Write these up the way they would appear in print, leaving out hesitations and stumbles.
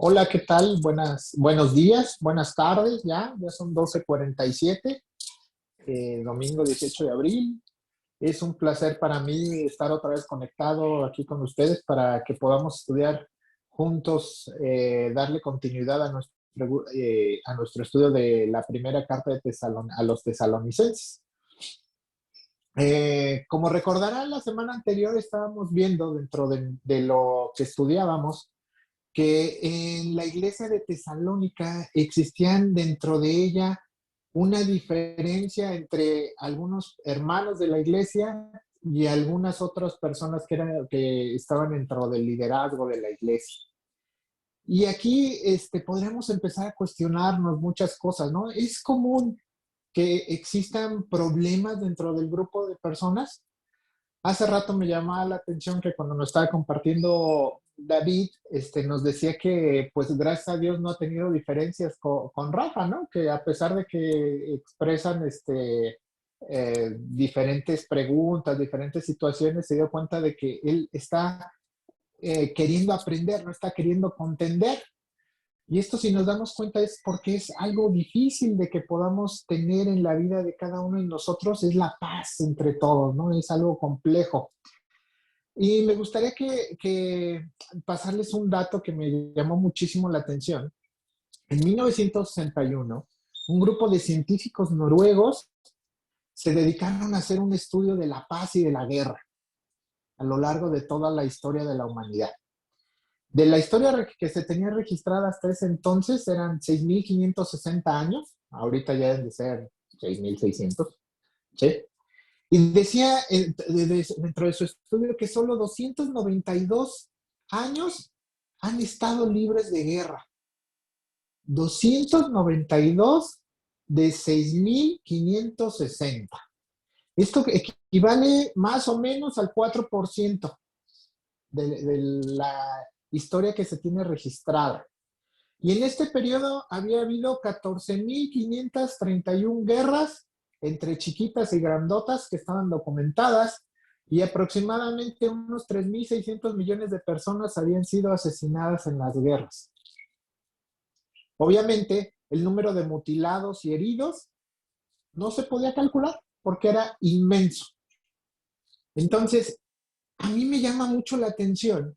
Hola, ¿qué tal? Buenos días, buenas tardes, ya son 12:47, domingo 18 de abril. Es un placer para mí estar otra vez conectado aquí con ustedes para que podamos estudiar juntos, darle continuidad a nuestro estudio de la primera carta a los tesalonicenses. Como recordarán, la semana anterior estábamos viendo dentro de lo que estudiábamos que en la iglesia de Tesalónica existían dentro de ella una diferencia entre algunos hermanos de la iglesia y algunas otras personas que estaban dentro del liderazgo de la iglesia. Y aquí podríamos empezar a cuestionarnos muchas cosas, ¿no? Es común que existan problemas dentro del grupo de personas. Hace rato me llamaba la atención que cuando nos estaba compartiendo David, nos decía que, pues, gracias a Dios no ha tenido diferencias con Rafa, ¿no? Que a pesar de que expresan, diferentes preguntas, diferentes situaciones, se dio cuenta de que él está queriendo aprender, no está queriendo contender. Y esto, si nos damos cuenta, es porque es algo difícil de que podamos tener en la vida de cada uno de nosotros, es la paz entre todos, ¿no? Es algo complejo. Y me gustaría que pasarles un dato que me llamó muchísimo la atención. En 1961, un grupo de científicos noruegos se dedicaron a hacer un estudio de la paz y de la guerra a lo largo de toda la historia de la humanidad. De la historia que se tenía registrada hasta ese entonces eran 6.560 años, ahorita ya deben de ser 6.600, ¿sí? Y decía dentro de su estudio que solo 292 años han estado libres de guerra. 292 de 6.560. Esto equivale más o menos al 4% de la historia que se tiene registrada. Y en este periodo había habido 14.531 guerras entre chiquitas y grandotas que estaban documentadas y aproximadamente unos 3.600 millones de personas habían sido asesinadas en las guerras. Obviamente, el número de mutilados y heridos no se podía calcular porque era inmenso. Entonces, a mí me llama mucho la atención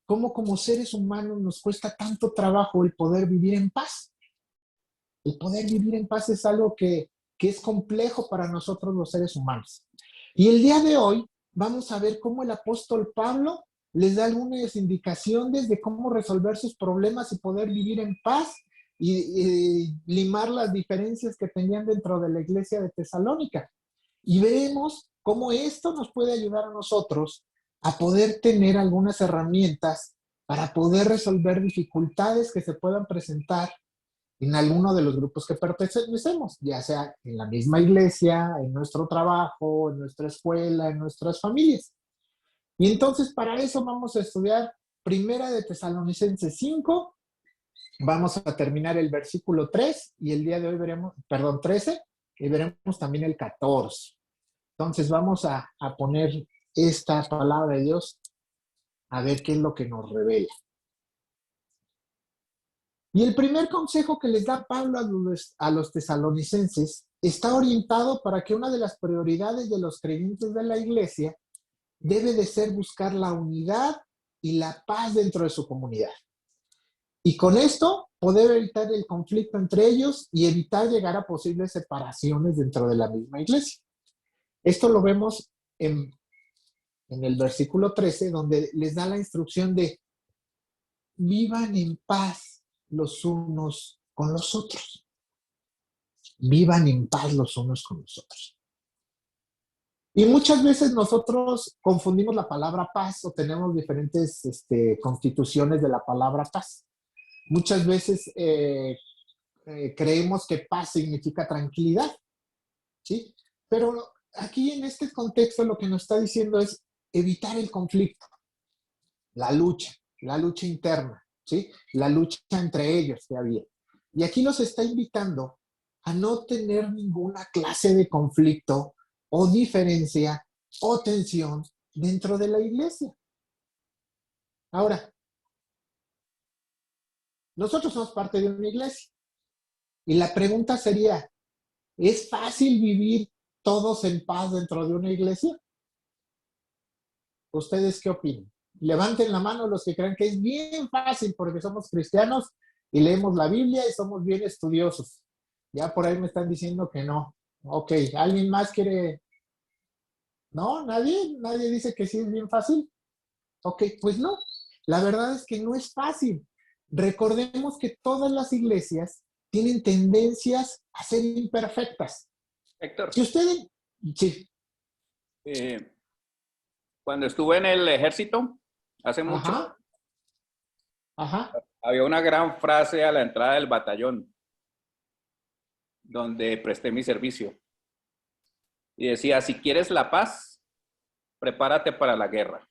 cómo como seres humanos nos cuesta tanto trabajo el poder vivir en paz. El poder vivir en paz es algo que es complejo para nosotros los seres humanos. Y el día de hoy vamos a ver cómo el apóstol Pablo les da algunas indicaciones de cómo resolver sus problemas y poder vivir en paz y limar las diferencias que tenían dentro de la iglesia de Tesalónica. Y veremos cómo esto nos puede ayudar a nosotros a poder tener algunas herramientas para poder resolver dificultades que se puedan presentar en alguno de los grupos que pertenecemos, ya sea en la misma iglesia, en nuestro trabajo, en nuestra escuela, en nuestras familias. Y entonces para eso vamos a estudiar Primera de Tesalonicenses 5, vamos a terminar el versículo 3 y el día de hoy veremos, perdón, 13, y veremos también el 14. Entonces vamos a poner esta palabra de Dios a ver qué es lo que nos revela. Y el primer consejo que les da Pablo a los tesalonicenses está orientado para que una de las prioridades de los creyentes de la iglesia debe de ser buscar la unidad y la paz dentro de su comunidad. Y con esto poder evitar el conflicto entre ellos y evitar llegar a posibles separaciones dentro de la misma iglesia. Esto lo vemos en el versículo 13, donde les da la instrucción de vivan en paz los unos con los otros. Vivan en paz los unos con los otros. Y muchas veces nosotros confundimos la palabra paz o tenemos diferentes constituciones de la palabra paz. Muchas veces creemos que paz significa tranquilidad, ¿sí? Pero aquí en este contexto lo que nos está diciendo es evitar el conflicto, la lucha interna, ¿sí? La lucha entre ellos que había. Y aquí nos está invitando a no tener ninguna clase de conflicto o diferencia o tensión dentro de la iglesia. Ahora, nosotros somos parte de una iglesia. Y la pregunta sería, ¿es fácil vivir todos en paz dentro de una iglesia? ¿Ustedes qué opinan? Levanten la mano los que crean que es bien fácil porque somos cristianos y leemos la Biblia y somos bien estudiosos. Ya por ahí me están diciendo que no. Ok, ¿alguien más quiere? No, nadie dice que sí es bien fácil. Ok, pues no. La verdad es que no es fácil. Recordemos que todas las iglesias tienen tendencias a ser imperfectas. Héctor, Si ustedes, sí, eh, cuando estuve en el ejército, hace mucho, ajá, ajá, había una gran frase a la entrada del batallón, donde presté mi servicio. Y decía, si quieres la paz, prepárate para la guerra.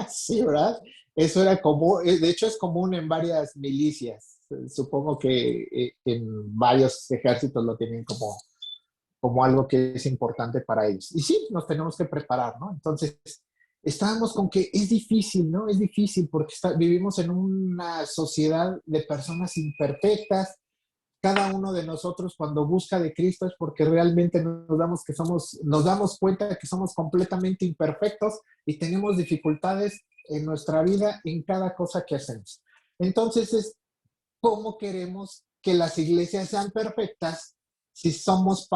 sí, ¿verdad? Eso era común, de hecho es común en varias milicias. Supongo que en varios ejércitos lo tienen como algo que es importante para ellos. Y sí, nos tenemos que preparar, ¿no? Entonces, estábamos con que es difícil, ¿no? Es difícil porque vivimos en una sociedad de personas imperfectas. Cada uno de nosotros cuando busca de Cristo es porque realmente nos damos cuenta de que somos completamente imperfectos y tenemos dificultades en nuestra vida en cada cosa que hacemos. Entonces es cómo queremos que las iglesias sean perfectas si somos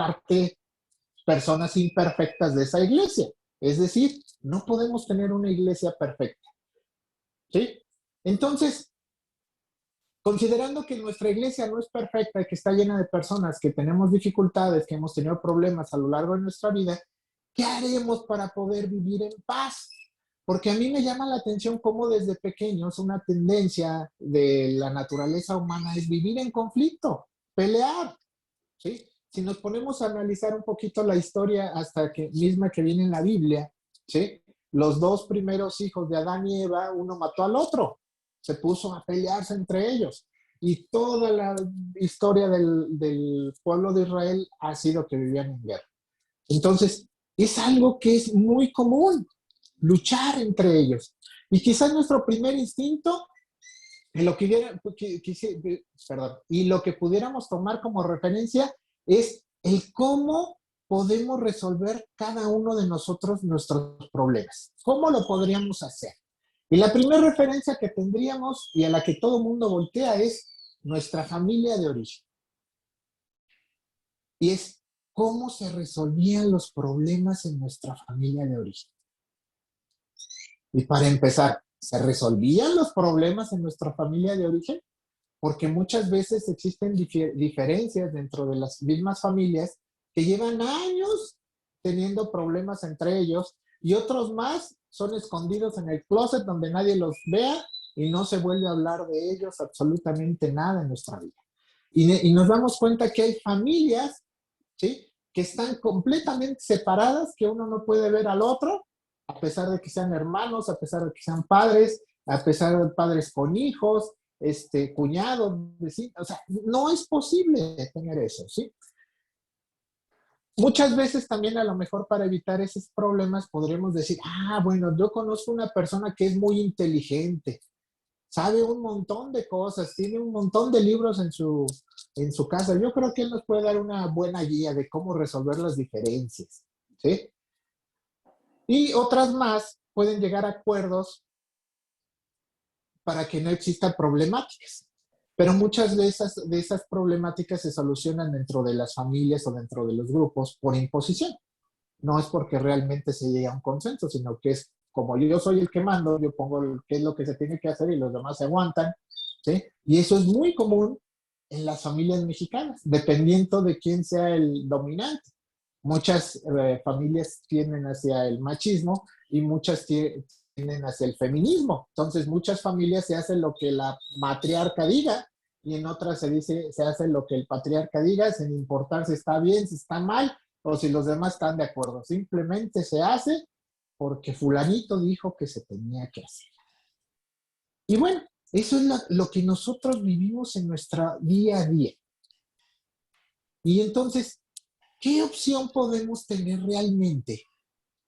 personas imperfectas de esa iglesia. Es decir, no podemos tener una iglesia perfecta. ¿Sí? Entonces, considerando que nuestra iglesia no es perfecta y que está llena de personas que tenemos dificultades, que hemos tenido problemas a lo largo de nuestra vida, ¿qué haremos para poder vivir en paz? Porque a mí me llama la atención cómo desde pequeños una tendencia de la naturaleza humana es vivir en conflicto, pelear, ¿sí? Si nos ponemos a analizar un poquito la historia hasta que misma que viene en la Biblia, ¿sí? Los dos primeros hijos de Adán y Eva, uno mató al otro, se puso a pelearse entre ellos. Y toda la historia del pueblo de Israel ha sido que vivían en guerra. Entonces, es algo que es muy común, luchar entre ellos. Y quizás nuestro primer instinto, en lo perdón, y lo que pudiéramos tomar como referencia es el cómo podemos resolver cada uno de nosotros nuestros problemas. ¿Cómo lo podríamos hacer? Y la primera referencia que tendríamos y a la que todo mundo voltea es nuestra familia de origen. Y es cómo se resolvían los problemas en nuestra familia de origen. Y para empezar, ¿se resolvían los problemas en nuestra familia de origen? Porque muchas veces existen diferencias dentro de las mismas familias que llevan años teniendo problemas entre ellos y otros más son escondidos en el closet donde nadie los vea y no se vuelve a hablar de ellos absolutamente nada en nuestra vida. Y nos damos cuenta que hay familias, ¿sí?, que están completamente separadas, que uno no puede ver al otro, a pesar de que sean hermanos, a pesar de que sean padres, a pesar de padres con hijos, cuñados, vecinos, o sea, no es posible tener eso, ¿sí? Muchas veces también a lo mejor para evitar esos problemas podríamos decir, bueno, yo conozco una persona que es muy inteligente, sabe un montón de cosas, tiene un montón de libros en su casa. Yo creo que él nos puede dar una buena guía de cómo resolver las diferencias, ¿sí? Y otras más pueden llegar a acuerdos para que no existan problemáticas. Pero muchas de esas problemáticas se solucionan dentro de las familias o dentro de los grupos por imposición. No es porque realmente se llegue a un consenso, sino que es como yo soy el que mando, yo pongo qué es lo que se tiene que hacer y los demás se aguantan, ¿sí? Y eso es muy común en las familias mexicanas, dependiendo de quién sea el dominante. Muchas familias tienden hacia el machismo y muchas tienden hacia el feminismo. Entonces, muchas familias se hacen lo que la matriarca diga y en otras se hace lo que el patriarca diga, sin importar si está bien, si está mal o si los demás están de acuerdo. Simplemente se hace porque fulanito dijo que se tenía que hacer. Y bueno, eso es lo que nosotros vivimos en nuestra día a día. Y entonces, ¿qué opción podemos tener realmente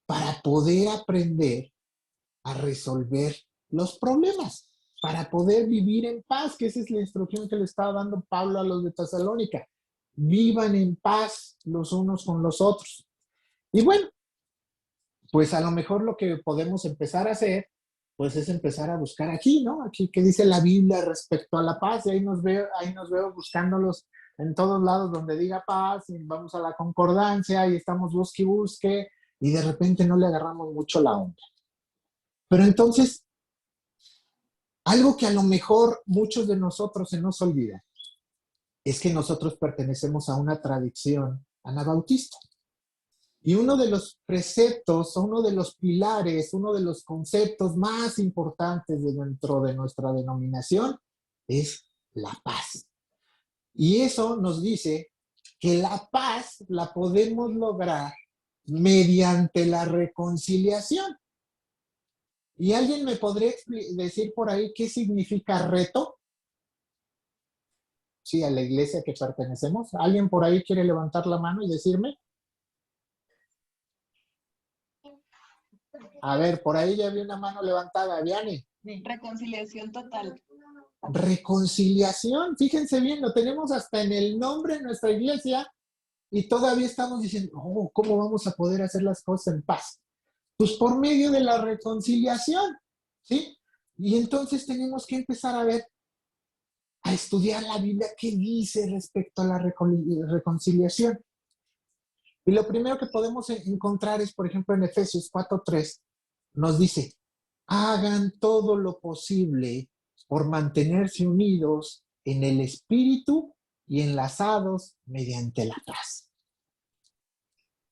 para poder aprender a resolver los problemas? para poder vivir en paz, que esa es la instrucción que le estaba dando Pablo a los de Tesalónica. Vivan en paz los unos con los otros. Y bueno, pues a lo mejor lo que podemos empezar a hacer, pues es empezar a buscar aquí, ¿no? Aquí, ¿qué dice la Biblia respecto a la paz? Y ahí nos veo buscándolos en todos lados donde diga paz, y vamos a la concordancia y estamos busque y busque, y de repente no le agarramos mucho la onda. Pero entonces, algo que a lo mejor muchos de nosotros se nos olvida, es que nosotros pertenecemos a una tradición anabautista. Y uno de los preceptos, uno de los pilares, uno de los conceptos más importantes dentro de nuestra denominación es la paz. Y eso nos dice que la paz la podemos lograr mediante la reconciliación. ¿Y alguien me podría decir por ahí qué significa reto? Sí, a la iglesia que pertenecemos. ¿Alguien por ahí quiere levantar la mano y decirme? A ver, por ahí ya vi una mano levantada, Viane. Reconciliación total. Reconciliación, fíjense bien, lo tenemos hasta en el nombre de nuestra iglesia y todavía estamos diciendo, oh, ¿cómo vamos a poder hacer las cosas en paz? Pues por medio de la reconciliación, ¿sí? Y entonces tenemos que empezar a ver, a estudiar la Biblia, qué dice respecto a la reconciliación. Y lo primero que podemos encontrar es, por ejemplo, en Efesios 4:3, nos dice, hagan todo lo posible por mantenerse unidos en el espíritu y enlazados mediante la paz.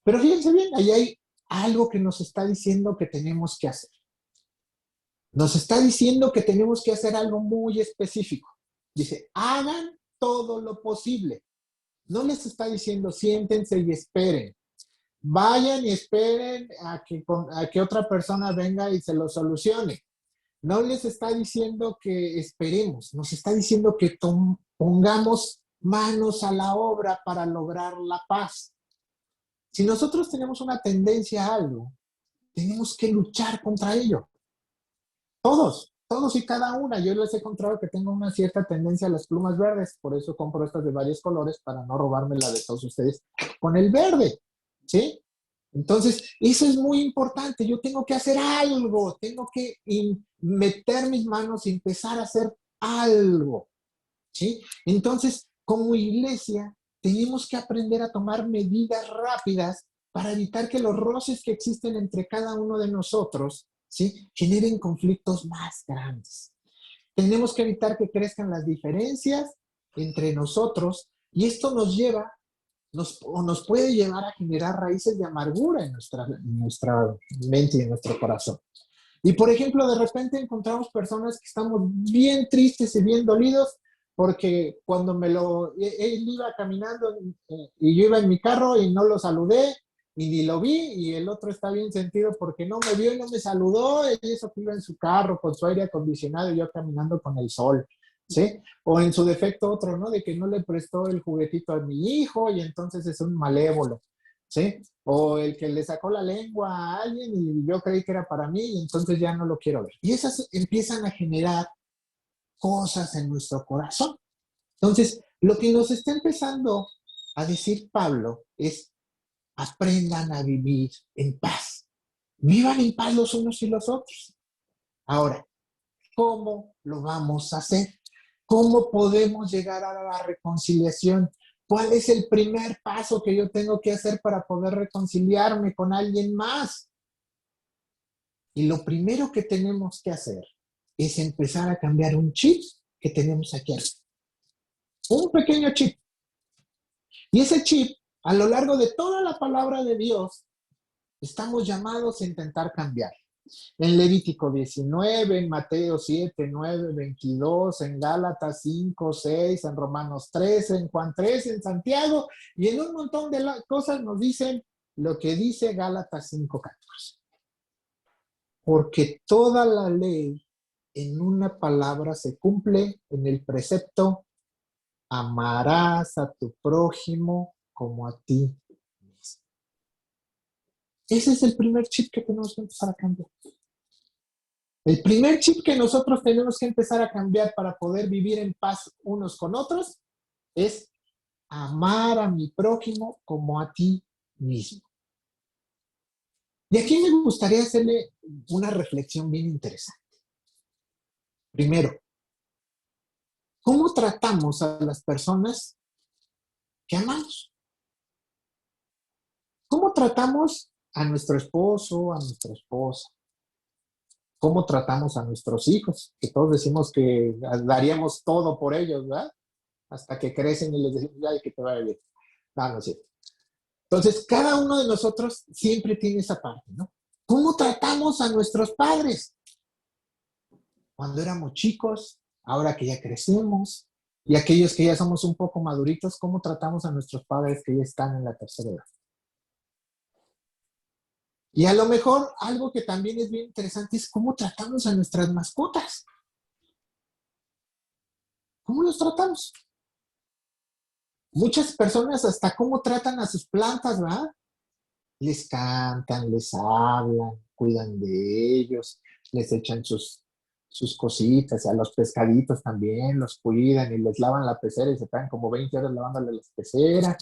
Pero fíjense bien, ahí hay algo que nos está diciendo que tenemos que hacer. Nos está diciendo que tenemos que hacer algo muy específico. Dice, hagan todo lo posible. No les está diciendo siéntense y esperen. Vayan y esperen a que otra persona venga y se lo solucione. No les está diciendo que esperemos, nos está diciendo que pongamos manos a la obra para lograr la paz. Si nosotros tenemos una tendencia a algo, tenemos que luchar contra ello. Todos y cada una. Yo les he encontrado que tengo una cierta tendencia a las plumas verdes, por eso compro estas de varios colores para no robarme la de todos ustedes con el verde, ¿sí? Entonces, eso es muy importante. Yo tengo que hacer algo, tengo que meter mis manos y empezar a hacer algo, ¿sí? Entonces, como iglesia, tenemos que aprender a tomar medidas rápidas para evitar que los roces que existen entre cada uno de nosotros, ¿sí?, generen conflictos más grandes. Tenemos que evitar que crezcan las diferencias entre nosotros y esto nos puede llevar a generar raíces de amargura en nuestra mente y en nuestro corazón. Y por ejemplo, de repente encontramos personas que estamos bien tristes y bien dolidos porque cuando él iba caminando y yo iba en mi carro y no lo saludé y ni lo vi, y el otro está bien sentido porque no me vio y no me saludó, y eso que iba en su carro con su aire acondicionado y yo caminando con el sol, ¿sí? O en su defecto otro, ¿no? De que no le prestó el juguetito a mi hijo y entonces es un malévolo, ¿sí? O el que le sacó la lengua a alguien y yo creí que era para mí y entonces ya no lo quiero ver. Y esas empiezan a generar cosas en nuestro corazón. Entonces, lo que nos está empezando a decir Pablo es, aprendan a vivir en paz. Vivan en paz los unos y los otros. Ahora, ¿cómo lo vamos a hacer? ¿Cómo podemos llegar a la reconciliación? ¿Cuál es el primer paso que yo tengo que hacer para poder reconciliarme con alguien más? Y lo primero que tenemos que hacer es empezar a cambiar un chip que tenemos aquí. Un pequeño chip. Y ese chip, a lo largo de toda la palabra de Dios, estamos llamados a intentar cambiar. En Levítico 19, en Mateo 7, 9, 22, en Gálatas 5, 6, en Romanos 13, en Juan 13, en Santiago, y en un montón de cosas nos dicen lo que dice Gálatas 5, 14. Porque toda la ley en una palabra se cumple en el precepto: amarás a tu prójimo como a ti mismo. Ese es el primer chip que tenemos que empezar a cambiar. El primer chip que nosotros tenemos que empezar a cambiar para poder vivir en paz unos con otros es amar a mi prójimo como a ti mismo. Y aquí me gustaría hacerle una reflexión bien interesante. Primero, ¿cómo tratamos a las personas que amamos? ¿Cómo tratamos a nuestro esposo, a nuestra esposa? ¿Cómo tratamos a nuestros hijos? Que todos decimos que daríamos todo por ellos, ¿verdad? Hasta que crecen y les decimos, ay, que te vaya bien. No, no es cierto. Entonces, cada uno de nosotros siempre tiene esa parte, ¿no? ¿Cómo tratamos a nuestros padres? Cuando éramos chicos, ahora que ya crecemos, y aquellos que ya somos un poco maduritos, ¿cómo tratamos a nuestros padres que ya están en la tercera edad? Y a lo mejor algo que también es bien interesante es cómo tratamos a nuestras mascotas. ¿Cómo los tratamos? Muchas personas hasta cómo tratan a sus plantas, ¿verdad? Les cantan, les hablan, cuidan de ellos, les echan sus cositas, a los pescaditos también los cuidan y les lavan la pecera y se pegan como 20 horas lavándole las peceras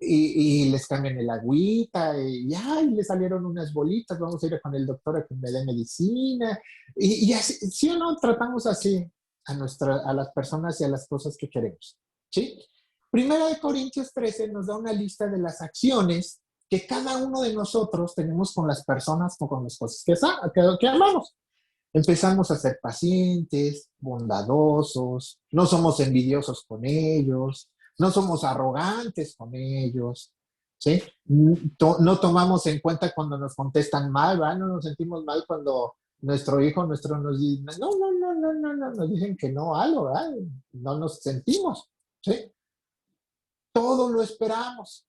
y les cambian el agüita y ya, y les salieron unas bolitas, vamos a ir con el doctor a que me dé medicina y así, sí o no, tratamos así a las personas y a las cosas que queremos, ¿sí? Primera de Corintios 13 nos da una lista de las acciones que cada uno de nosotros tenemos con las personas o con las cosas que amamos. Empezamos a ser pacientes, bondadosos, no somos envidiosos con ellos, no somos arrogantes con ellos, ¿sí? No tomamos en cuenta cuando nos contestan mal, ¿verdad? No nos sentimos mal cuando nuestro hijo, nos dice, no, nos dicen que no algo, ¿verdad? No nos sentimos, ¿sí? Todo lo esperamos,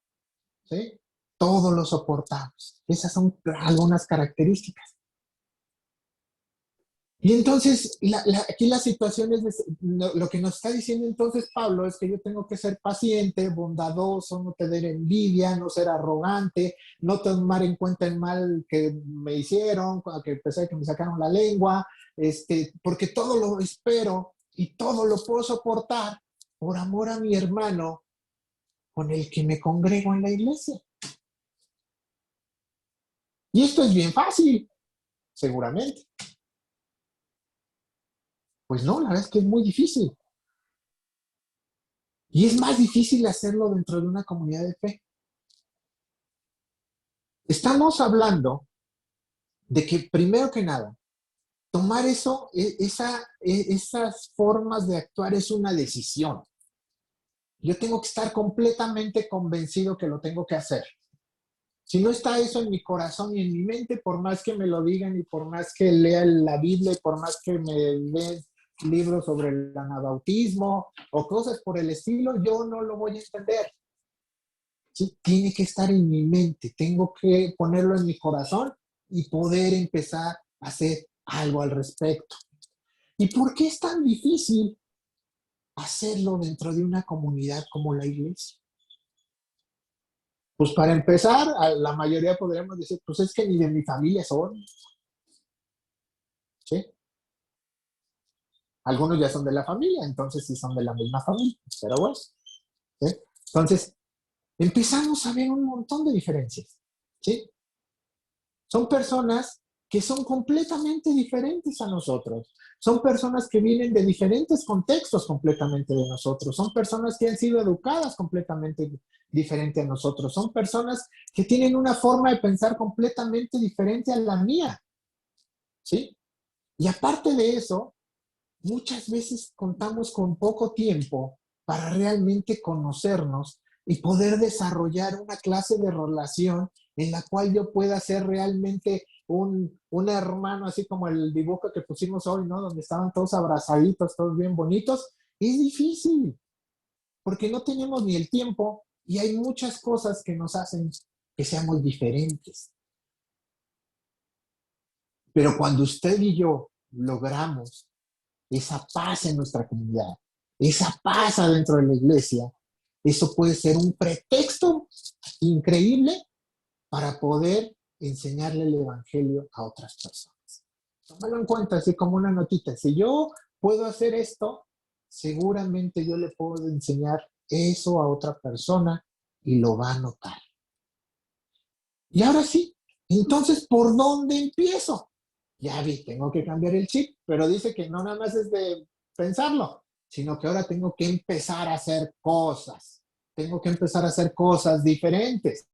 ¿sí? Todo lo soportamos. Esas son algunas características. Y entonces, aquí la situación es, lo que nos está diciendo entonces Pablo es que yo tengo que ser paciente, bondadoso, no tener envidia, no ser arrogante, no tomar en cuenta el mal que me hicieron, que pesar de que me sacaron la lengua, porque todo lo espero y todo lo puedo soportar por amor a mi hermano con el que me congrego en la iglesia. Y esto es bien fácil, seguramente. Pues no, la verdad es que es muy difícil. Y es más difícil hacerlo dentro de una comunidad de fe. Estamos hablando de que, primero que nada, tomar esas formas de actuar es una decisión. Yo tengo que estar completamente convencido que lo tengo que hacer. Si no está eso en mi corazón y en mi mente, por más que me lo digan y por más que lea la Biblia y por más que me den libros sobre el anabautismo o cosas por el estilo, yo no lo voy a entender. ¿Sí? Tiene que estar en mi mente, tengo que ponerlo en mi corazón y poder empezar a hacer algo al respecto. ¿Y por qué es tan difícil hacerlo dentro de una comunidad como la iglesia? Pues para empezar, a la mayoría podríamos decir, pues es que ni de mi familia son, ¿sí? Algunos ya son de la familia, entonces sí son de la misma familia, pero bueno, ¿sí? Entonces, empezamos a ver un montón de diferencias, ¿sí? Son personas que son completamente diferentes a nosotros. Son personas que vienen de diferentes contextos completamente de nosotros. Son personas que han sido educadas completamente diferente a nosotros. Son personas que tienen una forma de pensar completamente diferente a la mía, ¿sí? Y aparte de eso, muchas veces contamos con poco tiempo para realmente conocernos y poder desarrollar una clase de relación en la cual yo pueda ser realmente un hermano, así como el dibujo que pusimos hoy, ¿no? Donde estaban todos abrazaditos, todos bien bonitos. Es difícil, porque no tenemos ni el tiempo y hay muchas cosas que nos hacen que seamos diferentes. Pero cuando usted y yo logramos esa paz en nuestra comunidad, esa paz adentro de la iglesia, eso puede ser un pretexto increíble para poder enseñarle el evangelio a otras personas. Tómalo en cuenta, así como una notita. Si yo puedo hacer esto, seguramente yo le puedo enseñar eso a otra persona y lo va a notar. Y ahora sí, entonces, ¿por dónde empiezo? Ya vi, tengo que cambiar el chip, pero dice que no nada más es de pensarlo, sino que ahora tengo que empezar a hacer cosas. Tengo que empezar a hacer cosas diferentes.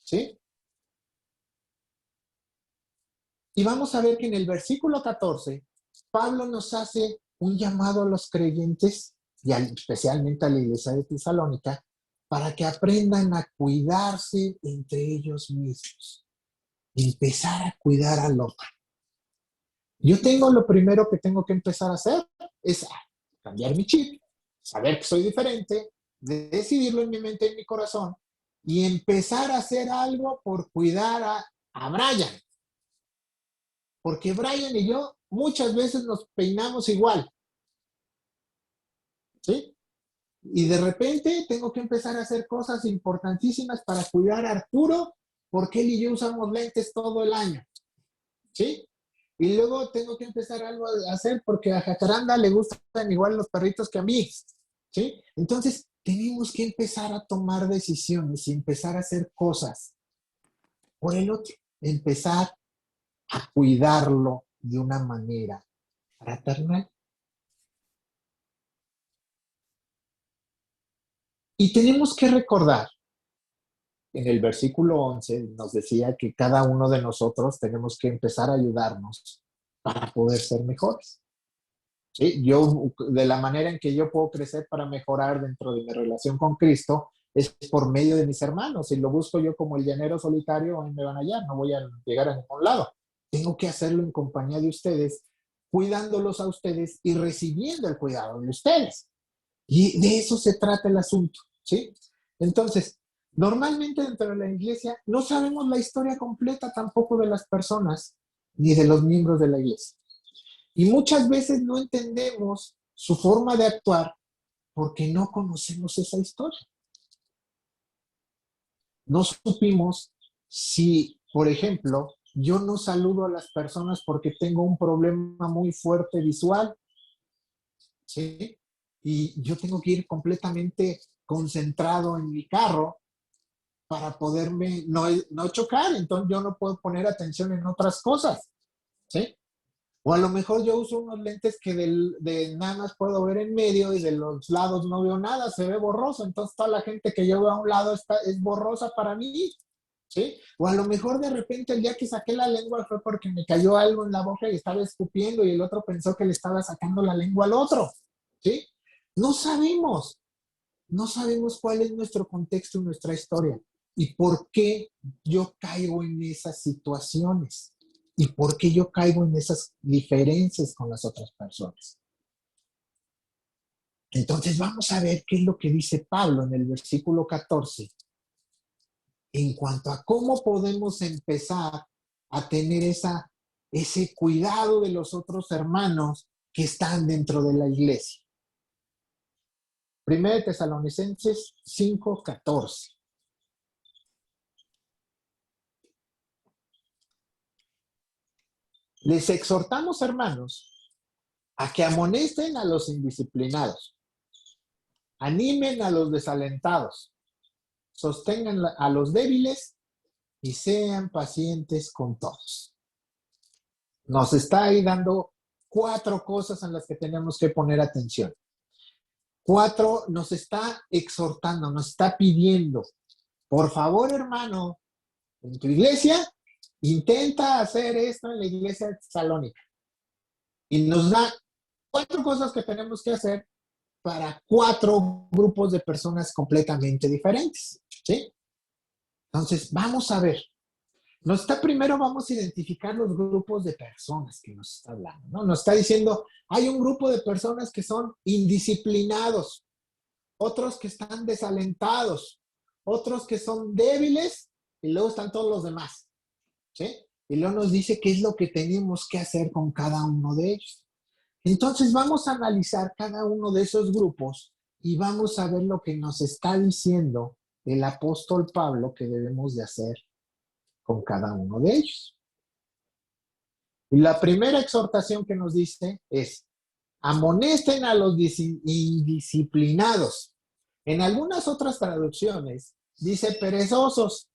¿Sí? Y vamos a ver que en el versículo 14, Pablo nos hace un llamado a los creyentes, y especialmente a la iglesia de Tesalónica, para que aprendan a cuidarse entre ellos mismos. Empezar a cuidar al otro. Yo tengo lo primero que tengo que empezar a hacer, es cambiar mi chip, saber que soy diferente, decidirlo en mi mente y en mi corazón, y empezar a hacer algo por cuidar a Brian. Porque Brian y yo muchas veces nos peinamos igual. ¿Sí? Y de repente tengo que empezar a hacer cosas importantísimas para cuidar a Arturo, porque él y yo usamos lentes todo el año. ¿Sí? Y luego tengo que empezar algo a hacer porque a Jacaranda le gustan igual los perritos que a mí. ¿Sí? Entonces, tenemos que empezar a tomar decisiones y empezar a hacer cosas por el otro. Empezar a cuidarlo de una manera fraternal. Y tenemos que recordar, en el versículo 11 nos decía que cada uno de nosotros tenemos que empezar a ayudarnos para poder ser mejores. ¿Sí? Yo, de la manera en que yo puedo crecer para mejorar dentro de mi relación con Cristo, es por medio de mis hermanos. Si lo busco yo como el llanero solitario, ahí me van a hallar, no voy a llegar a ningún lado. Tengo que hacerlo en compañía de ustedes, cuidándolos a ustedes y recibiendo el cuidado de ustedes. Y de eso se trata el asunto, ¿sí? Entonces, normalmente dentro de la iglesia no sabemos la historia completa tampoco de las personas ni de los miembros de la iglesia. Y muchas veces no entendemos su forma de actuar porque no conocemos esa historia. No supimos si, por ejemplo, yo no saludo a las personas porque tengo un problema muy fuerte visual, ¿sí? Y yo tengo que ir completamente concentrado en mi carro para poderme no chocar, entonces yo no puedo poner atención en otras cosas, ¿sí? O a lo mejor yo uso unos lentes que de nada más puedo ver en medio y de los lados no veo nada, se ve borroso, entonces toda la gente que yo veo a un lado es borrosa para mí, ¿sí? O a lo mejor de repente el día que saqué la lengua fue porque me cayó algo en la boca y estaba escupiendo y el otro pensó que le estaba sacando la lengua al otro, ¿sí? No sabemos, no sabemos cuál es nuestro contexto y nuestra historia y por qué yo caigo en esas situaciones y por qué yo caigo en esas diferencias con las otras personas. Entonces vamos a ver qué es lo que dice Pablo en el versículo 14 en cuanto a cómo podemos empezar a tener ese cuidado de los otros hermanos que están dentro de la iglesia. 1 Tesalonicenses 5:14. Les exhortamos, hermanos, a que amonesten a los indisciplinados, animen a los desalentados, sostengan a los débiles y sean pacientes con todos. Nos está ahí dando 4 cosas en las que tenemos que poner atención. 4, nos está exhortando, nos está pidiendo, por favor, hermano, en tu iglesia, intenta hacer esto en la iglesia de Tesalónica. Y nos da 4 cosas que tenemos que hacer para 4 grupos de personas completamente diferentes, ¿sí? Entonces, vamos a ver. Primero vamos a identificar los grupos de personas que nos está hablando, ¿no? Nos está diciendo, hay un grupo de personas que son indisciplinados, otros que están desalentados, otros que son débiles y luego están todos los demás, ¿sí? Y luego nos dice qué es lo que tenemos que hacer con cada uno de ellos. Entonces vamos a analizar cada uno de esos grupos y vamos a ver lo que nos está diciendo el apóstol Pablo que debemos de hacer con cada uno de ellos. Y la primera exhortación que nos dice es, amonesten a los indisciplinados. En algunas otras traducciones dice perezosos,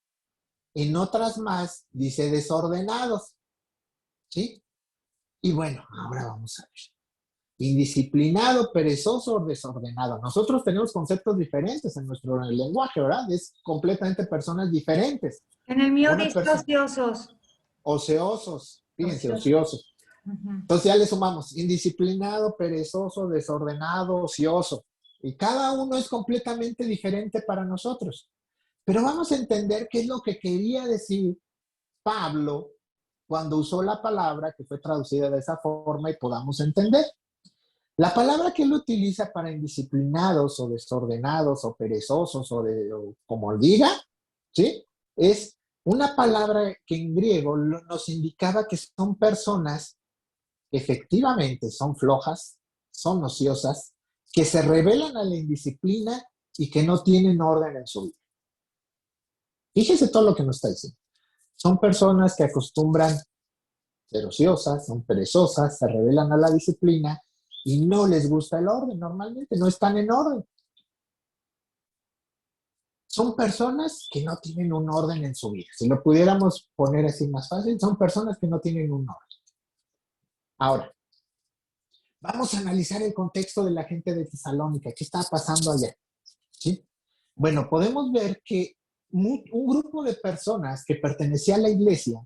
en otras más dice desordenados, ¿sí? Y bueno, ahora vamos a ver. Indisciplinado, perezoso o desordenado. Nosotros tenemos conceptos diferentes en nuestro lenguaje, ¿verdad? Es completamente personas diferentes. En el mío Una dice persona, ociosos. ociosos, fíjense, Ociosos. ociosos. Ujú. Entonces ya le sumamos indisciplinado, perezoso, desordenado, ocioso. Y cada uno es completamente diferente para nosotros. Pero vamos a entender qué es lo que quería decir Pablo cuando usó la palabra que fue traducida de esa forma y podamos entender. La palabra que él utiliza para indisciplinados o desordenados o perezosos o como diga, ¿sí? Es una palabra que en griego nos indicaba que son personas que efectivamente son flojas, son ociosas, que se rebelan a la indisciplina y que no tienen orden en su vida. Fíjese todo lo que nos está diciendo. Son personas que acostumbran ser ociosas, son perezosas, se rebelan a la disciplina y no les gusta el orden normalmente, no están en orden. Son personas que no tienen un orden en su vida. Si lo pudiéramos poner así más fácil, son personas que no tienen un orden. Ahora, vamos a analizar el contexto de la gente de Tesalónica. ¿Qué está pasando allá? ¿Sí? Bueno, podemos ver que un grupo de personas que pertenecía a la iglesia,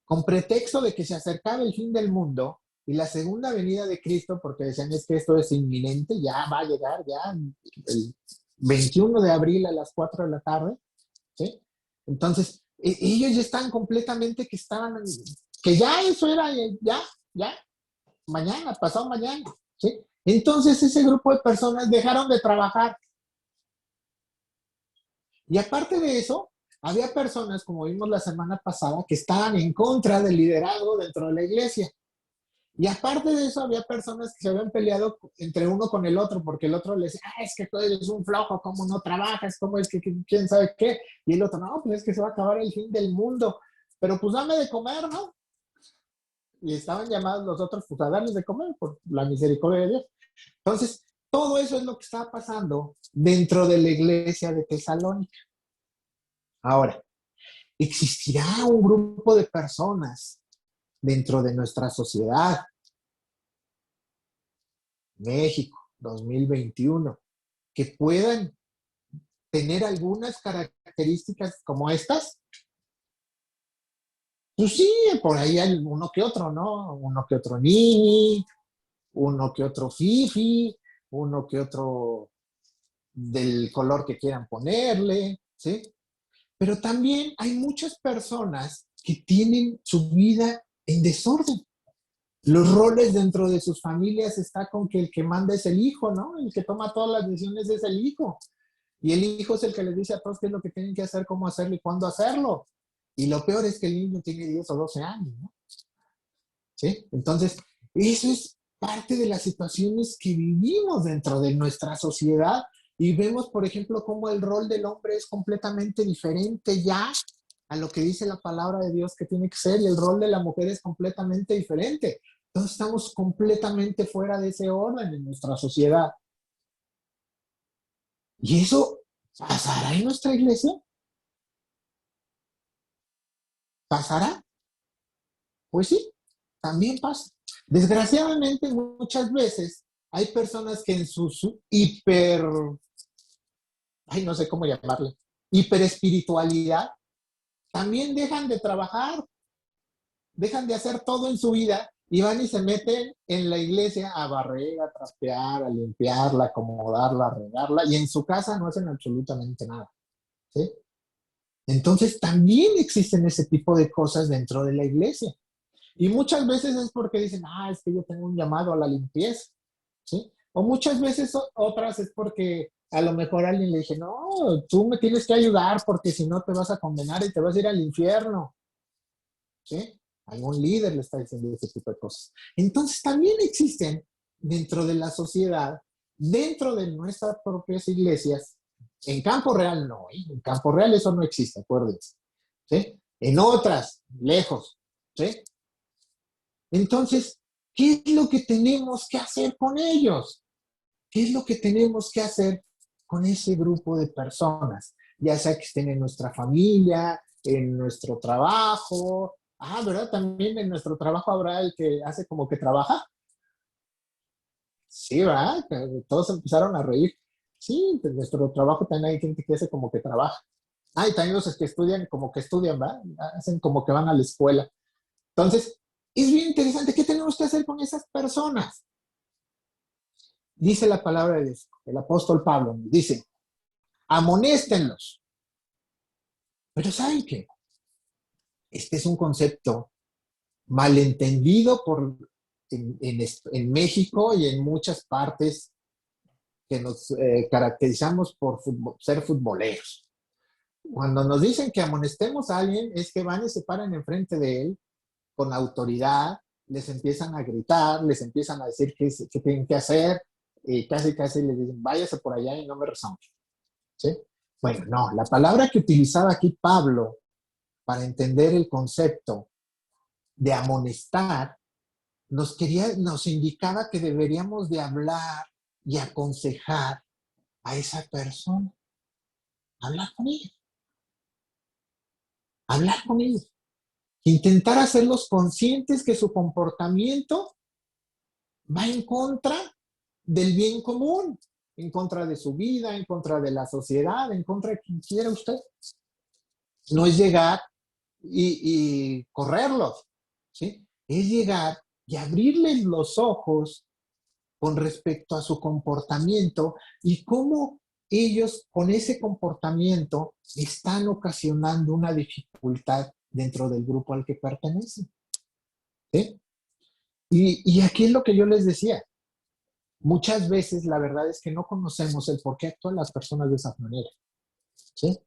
con pretexto de que se acercaba el fin del mundo y la segunda venida de Cristo, porque decían es que esto es inminente, ya va a llegar, ya el 21 de abril a las 4 de la tarde, ¿sí? Entonces, ellos ya están completamente que ya eso era, ya, mañana, pasado mañana, ¿sí? Entonces, ese grupo de personas dejaron de trabajar. Y aparte de eso, había personas, como vimos la semana pasada, que estaban en contra del liderazgo dentro de la iglesia. Y aparte de eso, había personas que se habían peleado entre uno con el otro, porque el otro le decía, es que tú eres un flojo, ¿cómo no trabajas? ¿Cómo es que quién sabe qué? Y el otro, no, pues es que se va a acabar el fin del mundo. Pero pues dame de comer, ¿no? Y estaban llamados los otros pues a darles de comer por la misericordia de Dios. Entonces, todo eso es lo que estaba pasando dentro de la iglesia de Tesalónica. Ahora, ¿existirá un grupo de personas dentro de nuestra sociedad, México 2021, que puedan tener algunas características como estas? Pues sí, por ahí hay uno que otro, ¿no? Uno que otro niñi, uno que otro fifi, uno que otro del color que quieran ponerle, ¿sí? Pero también hay muchas personas que tienen su vida en desorden. Los roles dentro de sus familias está con que el que manda es el hijo, ¿no? El que toma todas las decisiones es el hijo. Y el hijo es el que les dice a todos qué es lo que tienen que hacer, cómo hacerlo y cuándo hacerlo. Y lo peor es que el niño tiene 10 o 12 años, ¿no? ¿Sí? Entonces, eso es parte de las situaciones que vivimos dentro de nuestra sociedad y vemos, por ejemplo, cómo el rol del hombre es completamente diferente ya a lo que dice la palabra de Dios que tiene que ser, y el rol de la mujer es completamente diferente. Entonces estamos completamente fuera de ese orden en nuestra sociedad. ¿Y eso pasará en nuestra iglesia? ¿Pasará? Pues sí, también pasa. Desgraciadamente, muchas veces hay personas que en su no sé cómo llamarle, hiperespiritualidad, también dejan de trabajar, dejan de hacer todo en su vida y van y se meten en la iglesia a barrer, a trapear, a limpiarla, a acomodarla, a regarla, y en su casa no hacen absolutamente nada, ¿sí? Entonces también existen ese tipo de cosas dentro de la iglesia. Y muchas veces es porque dicen, es que yo tengo un llamado a la limpieza, ¿sí? O muchas veces otras es porque a lo mejor alguien le dice, no, tú me tienes que ayudar porque si no te vas a condenar y te vas a ir al infierno, ¿sí? Algún líder le está diciendo ese tipo de cosas. Entonces también existen dentro de la sociedad, dentro de nuestras propias iglesias, en campo real no, ¿eh? En campo real eso no existe, acuérdense, ¿sí? En otras, lejos, ¿sí? Entonces, ¿qué es lo que tenemos que hacer con ellos? ¿Qué es lo que tenemos que hacer con ese grupo de personas? Ya sea que estén en nuestra familia, en nuestro trabajo. Ah, ¿verdad? También en nuestro trabajo habrá el que hace como que trabaja. Sí, ¿verdad? Todos empezaron a reír. Sí, en nuestro trabajo también hay gente que hace como que trabaja. Ah, y también los que estudian como que estudian, ¿verdad? Hacen como que van a la escuela. Entonces, es bien interesante. ¿Qué tenemos que hacer con esas personas? Dice la palabra de Dios, el apóstol Pablo, dice, amonéstenlos. Pero ¿saben qué? Este es un concepto malentendido en México y en muchas partes que nos caracterizamos por ser futboleros. Cuando nos dicen que amonestemos a alguien, es que van y se paran enfrente de él con autoridad, les empiezan a gritar, les empiezan a decir qué tienen que hacer, y casi les dicen, váyase por allá y no me rezonen. ¿Sí? Bueno, no, la palabra que utilizaba aquí Pablo para entender el concepto de amonestar nos indicaba que deberíamos de hablar y aconsejar a esa persona. Hablar con ella. Hablar con ella. Intentar hacerlos conscientes que su comportamiento va en contra del bien común, en contra de su vida, en contra de la sociedad, en contra de quien quiera usted. No es llegar y correrlos, ¿sí? Es llegar y abrirles los ojos con respecto a su comportamiento y cómo ellos con ese comportamiento están ocasionando una dificultad dentro del grupo al que pertenecen. ¿Sí? Y aquí es lo que yo les decía. Muchas veces la verdad es que no conocemos el por qué actúan las personas de esa manera. ¿Sí?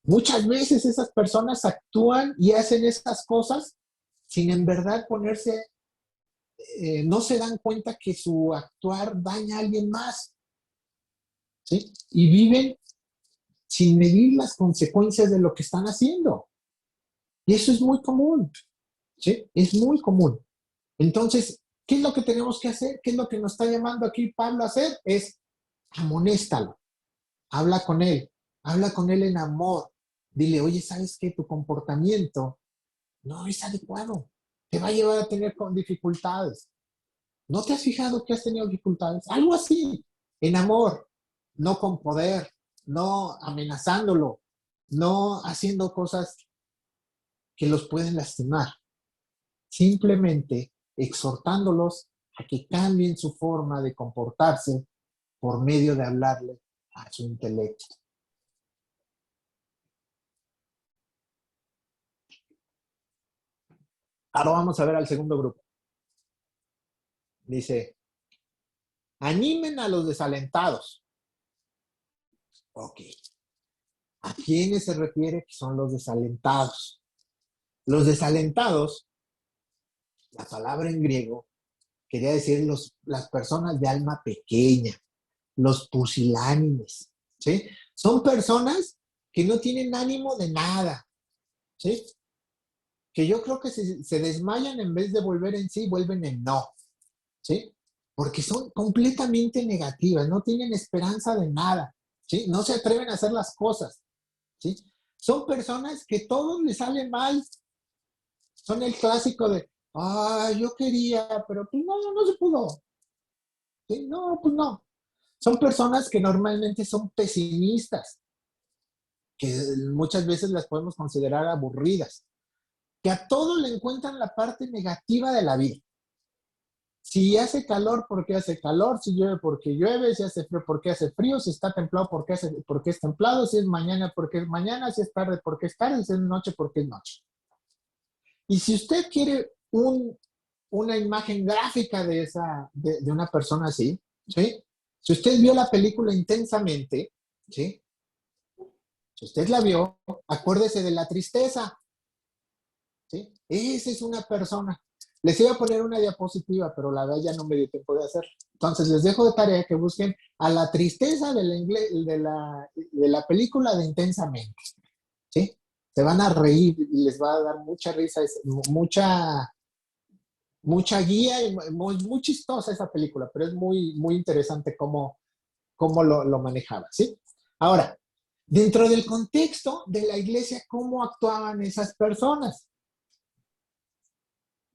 Muchas veces esas personas actúan y hacen esas cosas sin en verdad ponerse, no se dan cuenta que su actuar daña a alguien más. ¿Sí? Y viven sin medir las consecuencias de lo que están haciendo. Y eso es muy común. ¿Sí? Es muy común. Entonces, ¿qué es lo que tenemos que hacer? ¿Qué es lo que nos está llamando aquí Pablo a hacer? Es amonéstalo. Habla con él en amor. Dile, oye, ¿sabes qué? Tu comportamiento no es adecuado. Te va a llevar a tener dificultades. ¿No te has fijado que has tenido dificultades? Algo así, en amor, no con poder, no amenazándolo, no haciendo cosas que los pueden lastimar. Simplemente exhortándolos a que cambien su forma de comportarse por medio de hablarle a su intelecto. Ahora vamos a ver al segundo grupo. Dice, animen a los desalentados. Ok. ¿A quiénes se refiere que son los desalentados? Los desalentados, la palabra en griego, quería decir las personas de alma pequeña, los pusilánimes, ¿sí? Son personas que no tienen ánimo de nada, ¿sí? Que yo creo que se desmayan en vez de volver en sí, vuelven en no, ¿sí? Porque son completamente negativas, no tienen esperanza de nada, ¿sí? No se atreven a hacer las cosas, ¿sí? Son personas que todo les sale mal. Son el clásico de, yo quería, pero pues no se pudo. ¿Sí? No, pues no. Son personas que normalmente son pesimistas, que muchas veces las podemos considerar aburridas, que a todo le encuentran la parte negativa de la vida. Si hace calor, ¿por qué hace calor? Si llueve, ¿por qué llueve? Si hace frío, ¿por qué hace frío? Si está templado, ¿por qué es templado? Si es mañana, ¿por qué es mañana? Si es tarde, ¿por qué es tarde? Si es noche, ¿por qué es noche? Y si usted quiere una imagen gráfica de una persona así, ¿sí? Si usted vio la película Intensamente, ¿sí? Si usted la vio, acuérdese de la tristeza, ¿sí? Esa es una persona. Les iba a poner una diapositiva, pero la verdad ya no me dio tiempo de hacer. Entonces les dejo de tarea que busquen a la tristeza de la película de Intensamente, ¿sí? Se van a reír y les va a dar mucha risa, mucha mucha guía y muy chistosa esa película, pero es muy, muy interesante cómo lo manejaba, ¿sí? Ahora, dentro del contexto de la iglesia, ¿cómo actuaban esas personas?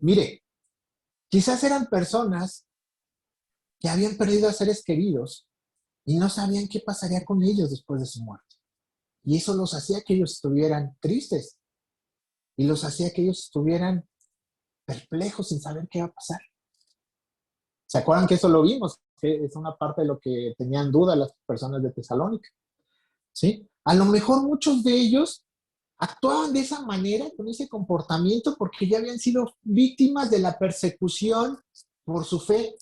Mire, quizás eran personas que habían perdido a seres queridos y no sabían qué pasaría con ellos después de su muerte. Y eso los hacía que ellos estuvieran tristes y los hacía que ellos estuvieran perplejos sin saber qué va a pasar. ¿Se acuerdan que eso lo vimos? Que es una parte de lo que tenían duda las personas de Tesalónica, ¿sí? A lo mejor muchos de ellos actuaban de esa manera, con ese comportamiento, porque ya habían sido víctimas de la persecución por su fe.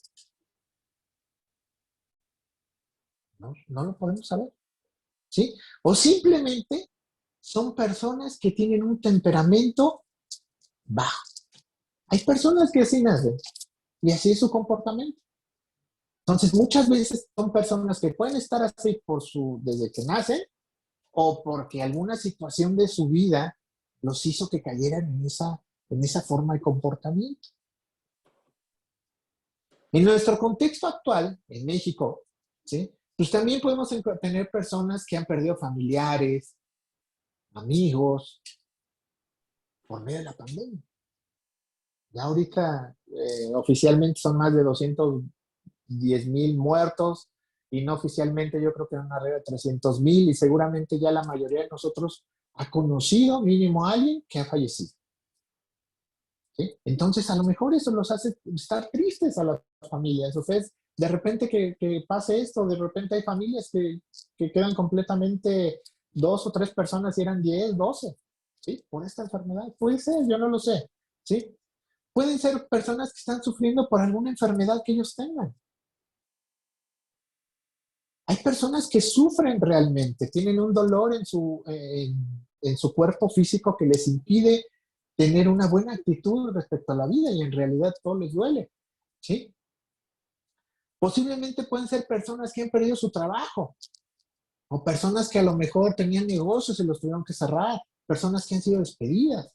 No, no lo podemos saber, ¿sí? O simplemente son personas que tienen un temperamento bajo. Hay personas que así nacen y así es su comportamiento. Entonces, muchas veces son personas que pueden estar así desde que nacen o porque alguna situación de su vida los hizo que cayeran en esa forma de comportamiento. En nuestro contexto actual, en México, ¿sí? Pues también podemos tener personas que han perdido familiares, amigos, por medio de la pandemia. Ya ahorita oficialmente son más de 210,000 muertos y no oficialmente yo creo que eran arriba de 300,000 y seguramente ya la mayoría de nosotros ha conocido mínimo a alguien que ha fallecido. ¿Sí? Entonces a lo mejor eso los hace estar tristes a las familias. O sea, de repente que pase esto, de repente hay familias que quedan completamente 2 o 3 personas y eran 10, 12, ¿sí? Por esta enfermedad. Puede ser, yo no lo sé, ¿sí? Pueden ser personas que están sufriendo por alguna enfermedad que ellos tengan. Hay personas que sufren realmente, tienen un dolor en su cuerpo físico que les impide tener una buena actitud respecto a la vida y en realidad todo les duele, ¿sí? Posiblemente pueden ser personas que han perdido su trabajo o personas que a lo mejor tenían negocios y los tuvieron que cerrar, personas que han sido despedidas,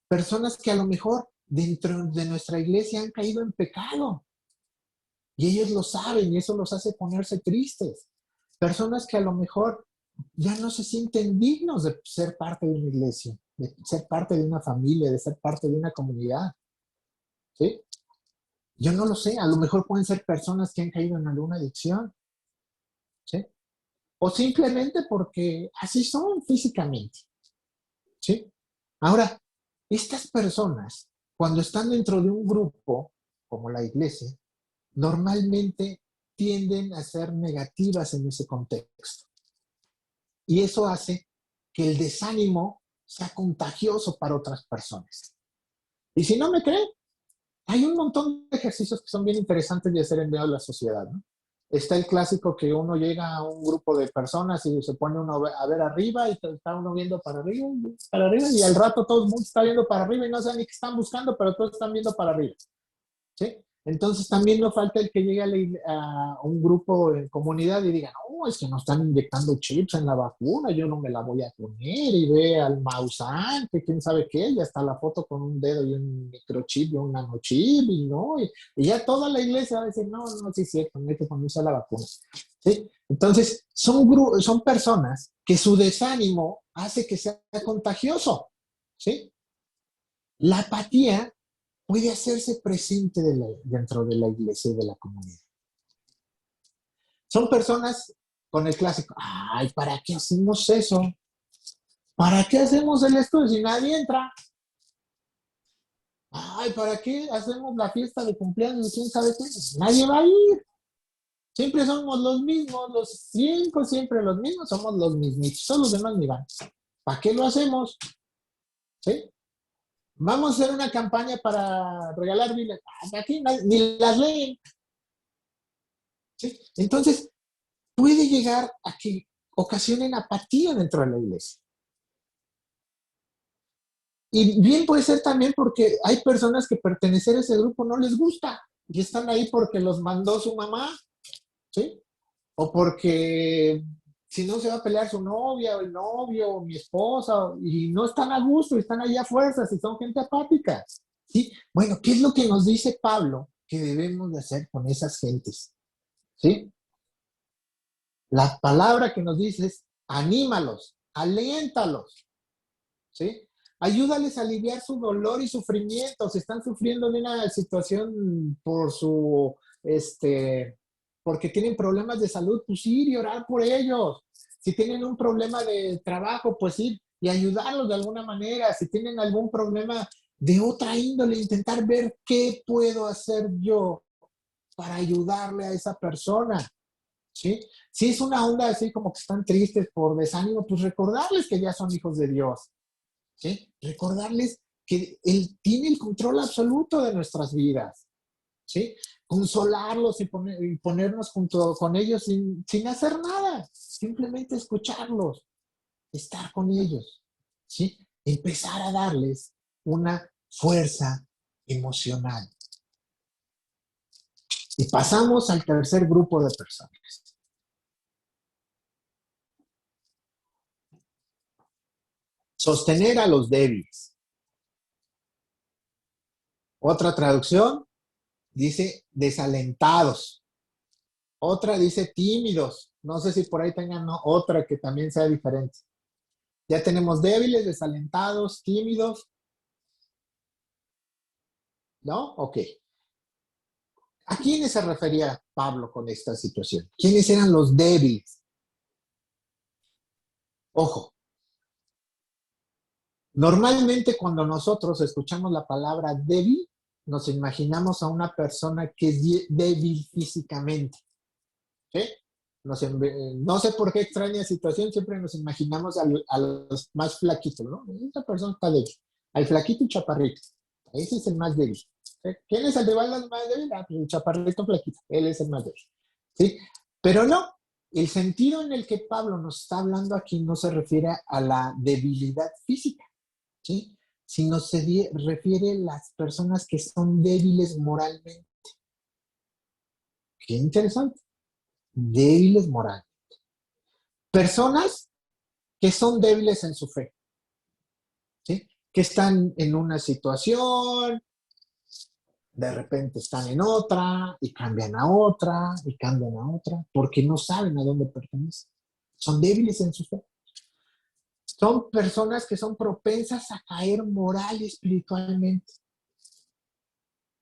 personas que a lo mejor dentro de nuestra iglesia han caído en pecado y ellos lo saben y eso los hace ponerse tristes. Personas que a lo mejor ya no se sienten dignos de ser parte de una iglesia, de ser parte de una familia, de ser parte de una comunidad, ¿sí? Yo no lo sé, a lo mejor pueden ser personas que han caído en alguna adicción, ¿sí? O simplemente porque así son físicamente, ¿sí? Ahora, estas personas, cuando están dentro de un grupo, como la iglesia, normalmente tienden a ser negativas en ese contexto. Y eso hace que el desánimo sea contagioso para otras personas. Y si no me creen, hay un montón de ejercicios que son bien interesantes de hacer en medio de la sociedad, ¿no? Está el clásico que uno llega a un grupo de personas y se pone uno a ver arriba y está uno viendo para arriba y al rato todo el mundo está viendo para arriba y no saben ni qué están buscando, pero todos están viendo para arriba, ¿sí? Entonces también no falta el que llegue a un grupo en comunidad y diga, no, es que nos están inyectando chips en la vacuna, yo no me la voy a poner, y ve al Maussan, que quién sabe qué, y hasta la foto con un dedo y un microchip y un nanochip, y no, y ya toda la iglesia va a decir, no, no, sí es cierto, no hay que ponerse la vacuna, ¿sí? Entonces, son personas que su desánimo hace que sea contagioso, ¿sí? La apatía puede hacerse presente dentro de la iglesia y de la comunidad. Son personas con el clásico, ay, ¿para qué hacemos eso? ¿Para qué hacemos el estudio si nadie entra? Ay, ¿para qué hacemos la fiesta de cumpleaños? ¿Quién sabe qué? Nadie va a ir. Siempre somos los mismos, los 5, siempre los mismos, somos los mismitos, todos los demás ni van. ¿Para qué lo hacemos? ¿Sí? Vamos a hacer una campaña para regalar Biblias. Aquí ni las leen. ¿Sí? Entonces, puede llegar a que ocasionen apatía dentro de la iglesia. Y bien puede ser también porque hay personas que pertenecer a ese grupo no les gusta y están ahí porque los mandó su mamá, ¿sí? O porque si no se va a pelear su novia o el novio o mi esposa y no están a gusto y están ahí a fuerzas y son gente apática, ¿Sí? Bueno, ¿qué es lo que nos dice Pablo que debemos de hacer con esas gentes? ¿Sí? La palabra que nos dice es anímalos, aliéntalos, ¿sí? Ayúdales a aliviar su dolor y sufrimiento. Si están sufriendo de una situación porque tienen problemas de salud, pues ir y orar por ellos. Si tienen un problema de trabajo, pues ir y ayudarlos de alguna manera. Si tienen algún problema de otra índole, intentar ver qué puedo hacer yo para ayudarle a esa persona, ¿sí? Si es una onda así como que están tristes por desánimo, pues recordarles que ya son hijos de Dios, ¿sí? Recordarles que Él tiene el control absoluto de nuestras vidas, ¿sí? Consolarlos y ponernos junto con ellos sin hacer nada, simplemente escucharlos, estar con ellos, ¿sí? Empezar a darles una fuerza emocional. Y pasamos al tercer grupo de personas. Sostener a los débiles. Otra traducción dice desalentados. Otra dice tímidos. No sé si por ahí tengan otra que también sea diferente. Ya tenemos débiles, desalentados, tímidos. ¿No? Ok. ¿A quiénes se refería Pablo con esta situación? ¿Quiénes eran los débiles? Ojo. Normalmente cuando nosotros escuchamos la palabra débil, nos imaginamos a una persona que es débil físicamente. ¿Sí? No sé por qué extraña situación, siempre nos imaginamos a los más flaquitos, ¿no? Esta persona está débil. Al flaquito y chaparrito. Ese es el más débil. ¿Sí? ¿Quién es el de balas más débil? Ah, pues el chaparrito flaquito. Él es el más débil. ¿Sí? Pero no. El sentido en el que Pablo nos está hablando aquí no se refiere a la debilidad física, ¿sí? Sino se refiere a las personas que son débiles moralmente. Qué interesante. Débiles moralmente. Personas que son débiles en su fe, ¿sí? Que están en una situación, de repente están en otra, y cambian a otra, y cambian a otra, porque no saben a dónde pertenecen. Son débiles en su fe. Son personas que son propensas a caer moral y espiritualmente.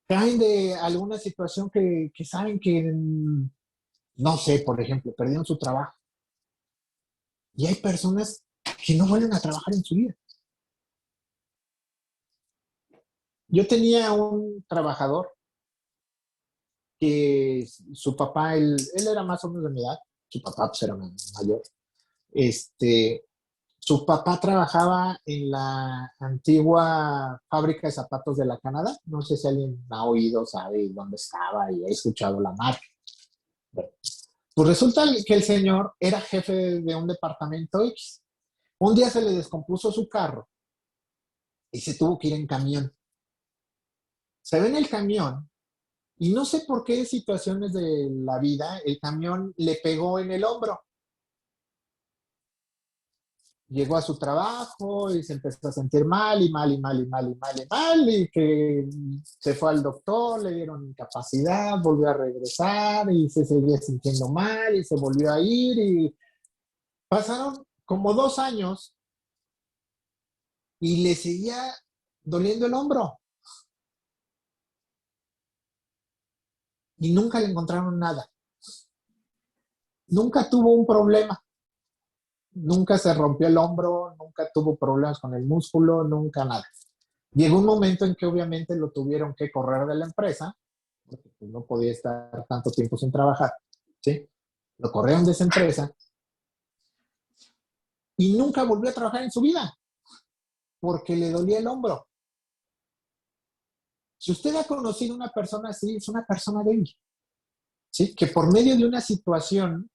Caen de alguna situación que saben que, no sé, por ejemplo, perdieron su trabajo. Y hay personas que no vuelven a trabajar en su vida. Yo tenía un trabajador que su papá, él era más o menos de mi edad, su papá pues era mayor. Su papá trabajaba en la antigua fábrica de zapatos de la Canadá. No sé si alguien ha oído, sabe dónde estaba y ha escuchado la marca. Bueno, pues resulta que el señor era jefe de un departamento X. Un día se le descompuso su carro y se tuvo que ir en camión. Se ve en el camión y no sé por qué situaciones de la vida el camión le pegó en el hombro. Llegó a su trabajo y se empezó a sentir mal y mal y mal y mal y mal y mal y que se fue al doctor, le dieron incapacidad, volvió a regresar y se seguía sintiendo mal y se volvió a ir y pasaron como 2 años y le seguía doliendo el hombro y nunca le encontraron nada. Nunca tuvo un problema. Nunca se rompió el hombro, nunca tuvo problemas con el músculo, nunca nada. Llegó un momento en que obviamente lo tuvieron que correr de la empresa, porque pues, no podía estar tanto tiempo sin trabajar, ¿sí? Lo corrieron de esa empresa y nunca volvió a trabajar en su vida, porque le dolía el hombro. Si usted ha conocido una persona así, es una persona débil, ¿sí? Que por medio de una situación,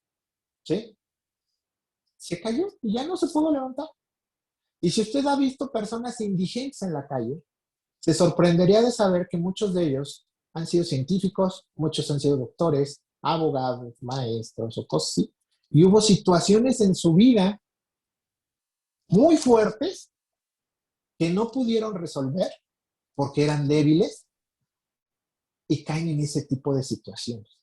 ¿sí? Se cayó y ya no se pudo levantar. Y si usted ha visto personas indigentes en la calle, se sorprendería de saber que muchos de ellos han sido científicos, muchos han sido doctores, abogados, maestros o cosas así. Y hubo situaciones en su vida muy fuertes que no pudieron resolver porque eran débiles y caen en ese tipo de situaciones.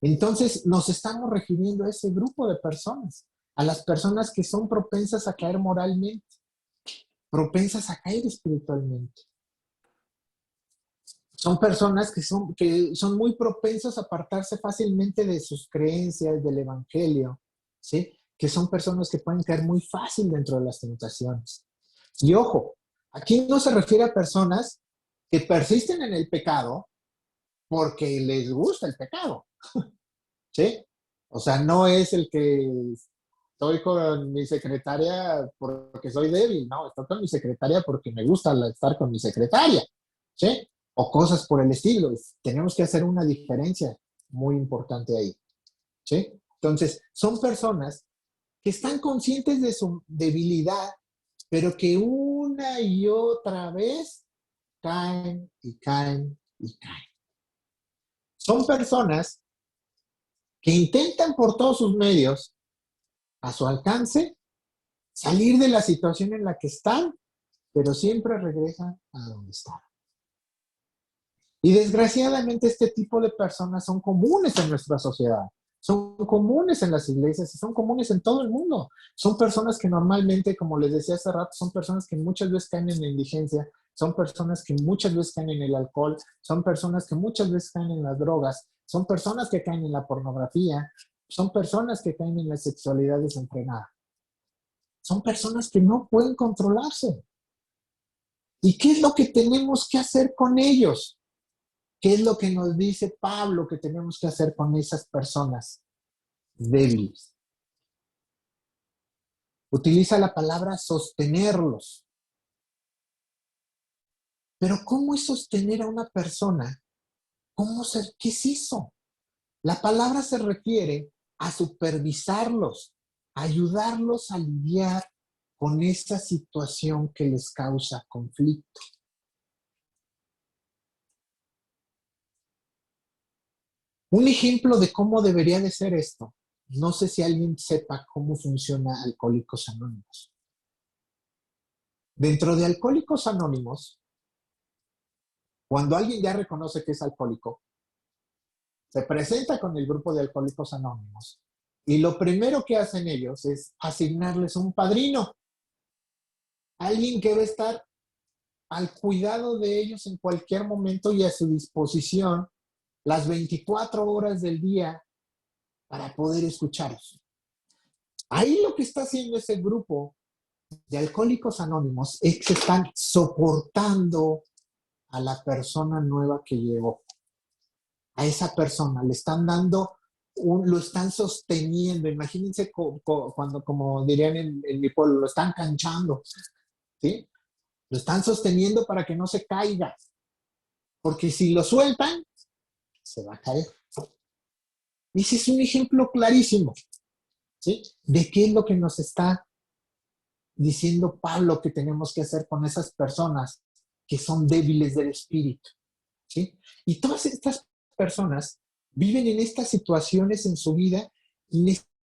Entonces, nos estamos refiriendo a ese grupo de personas, a las personas que son propensas a caer moralmente, propensas a caer espiritualmente. Son personas que son muy propensos a apartarse fácilmente de sus creencias, del evangelio, ¿sí? Que son personas que pueden caer muy fácil dentro de las tentaciones. Y ojo, aquí no se refiere a personas que persisten en el pecado porque les gusta el pecado, ¿sí? O sea, no es el que estoy con mi secretaria porque soy débil, no, estoy con mi secretaria porque me gusta estar con mi secretaria, ¿sí? O cosas por el estilo. Tenemos que hacer una diferencia muy importante ahí, ¿sí? Entonces, son personas que están conscientes de su debilidad, pero que una y otra vez caen y caen y caen. Son personas que intentan por todos sus medios, a su alcance, salir de la situación en la que están, pero siempre regresan a donde están. Y desgraciadamente este tipo de personas son comunes en nuestra sociedad, son comunes en las iglesias y son comunes en todo el mundo. Son personas que normalmente, como les decía hace rato, son personas que muchas veces caen en la indigencia, son personas que muchas veces caen en el alcohol, son personas que muchas veces caen en las drogas, son personas que caen en la pornografía, son personas que caen en la sexualidad desenfrenada. Son personas que no pueden controlarse. ¿Y qué es lo que tenemos que hacer con ellos? ¿Qué es lo que nos dice Pablo que tenemos que hacer con esas personas débiles? Utiliza la palabra sostenerlos. Pero ¿cómo es sostener a una persona? ¿Qué es eso? La palabra se refiere a supervisarlos, a ayudarlos a lidiar con esa situación que les causa conflicto. Un ejemplo de cómo debería de ser esto. No sé si alguien sepa cómo funciona Alcohólicos Anónimos. Dentro de Alcohólicos Anónimos, cuando alguien ya reconoce que es alcohólico, se presenta con el grupo de Alcohólicos Anónimos y lo primero que hacen ellos es asignarles un padrino. Alguien que va a estar al cuidado de ellos en cualquier momento y a su disposición las 24 horas del día para poder escucharlos. Ahí lo que está haciendo ese grupo de Alcohólicos Anónimos es que están soportando a la persona nueva que llegó. A esa persona le están dando, lo están sosteniendo. Imagínense cuando, como dirían en mi pueblo, lo están canchando, ¿sí? Lo están sosteniendo para que no se caiga. Porque si lo sueltan, se va a caer. Ese es un ejemplo clarísimo, ¿sí? De qué es lo que nos está diciendo Pablo que tenemos que hacer con esas personas que son débiles del espíritu, ¿sí? Y todas estas personas viven en estas situaciones en su vida y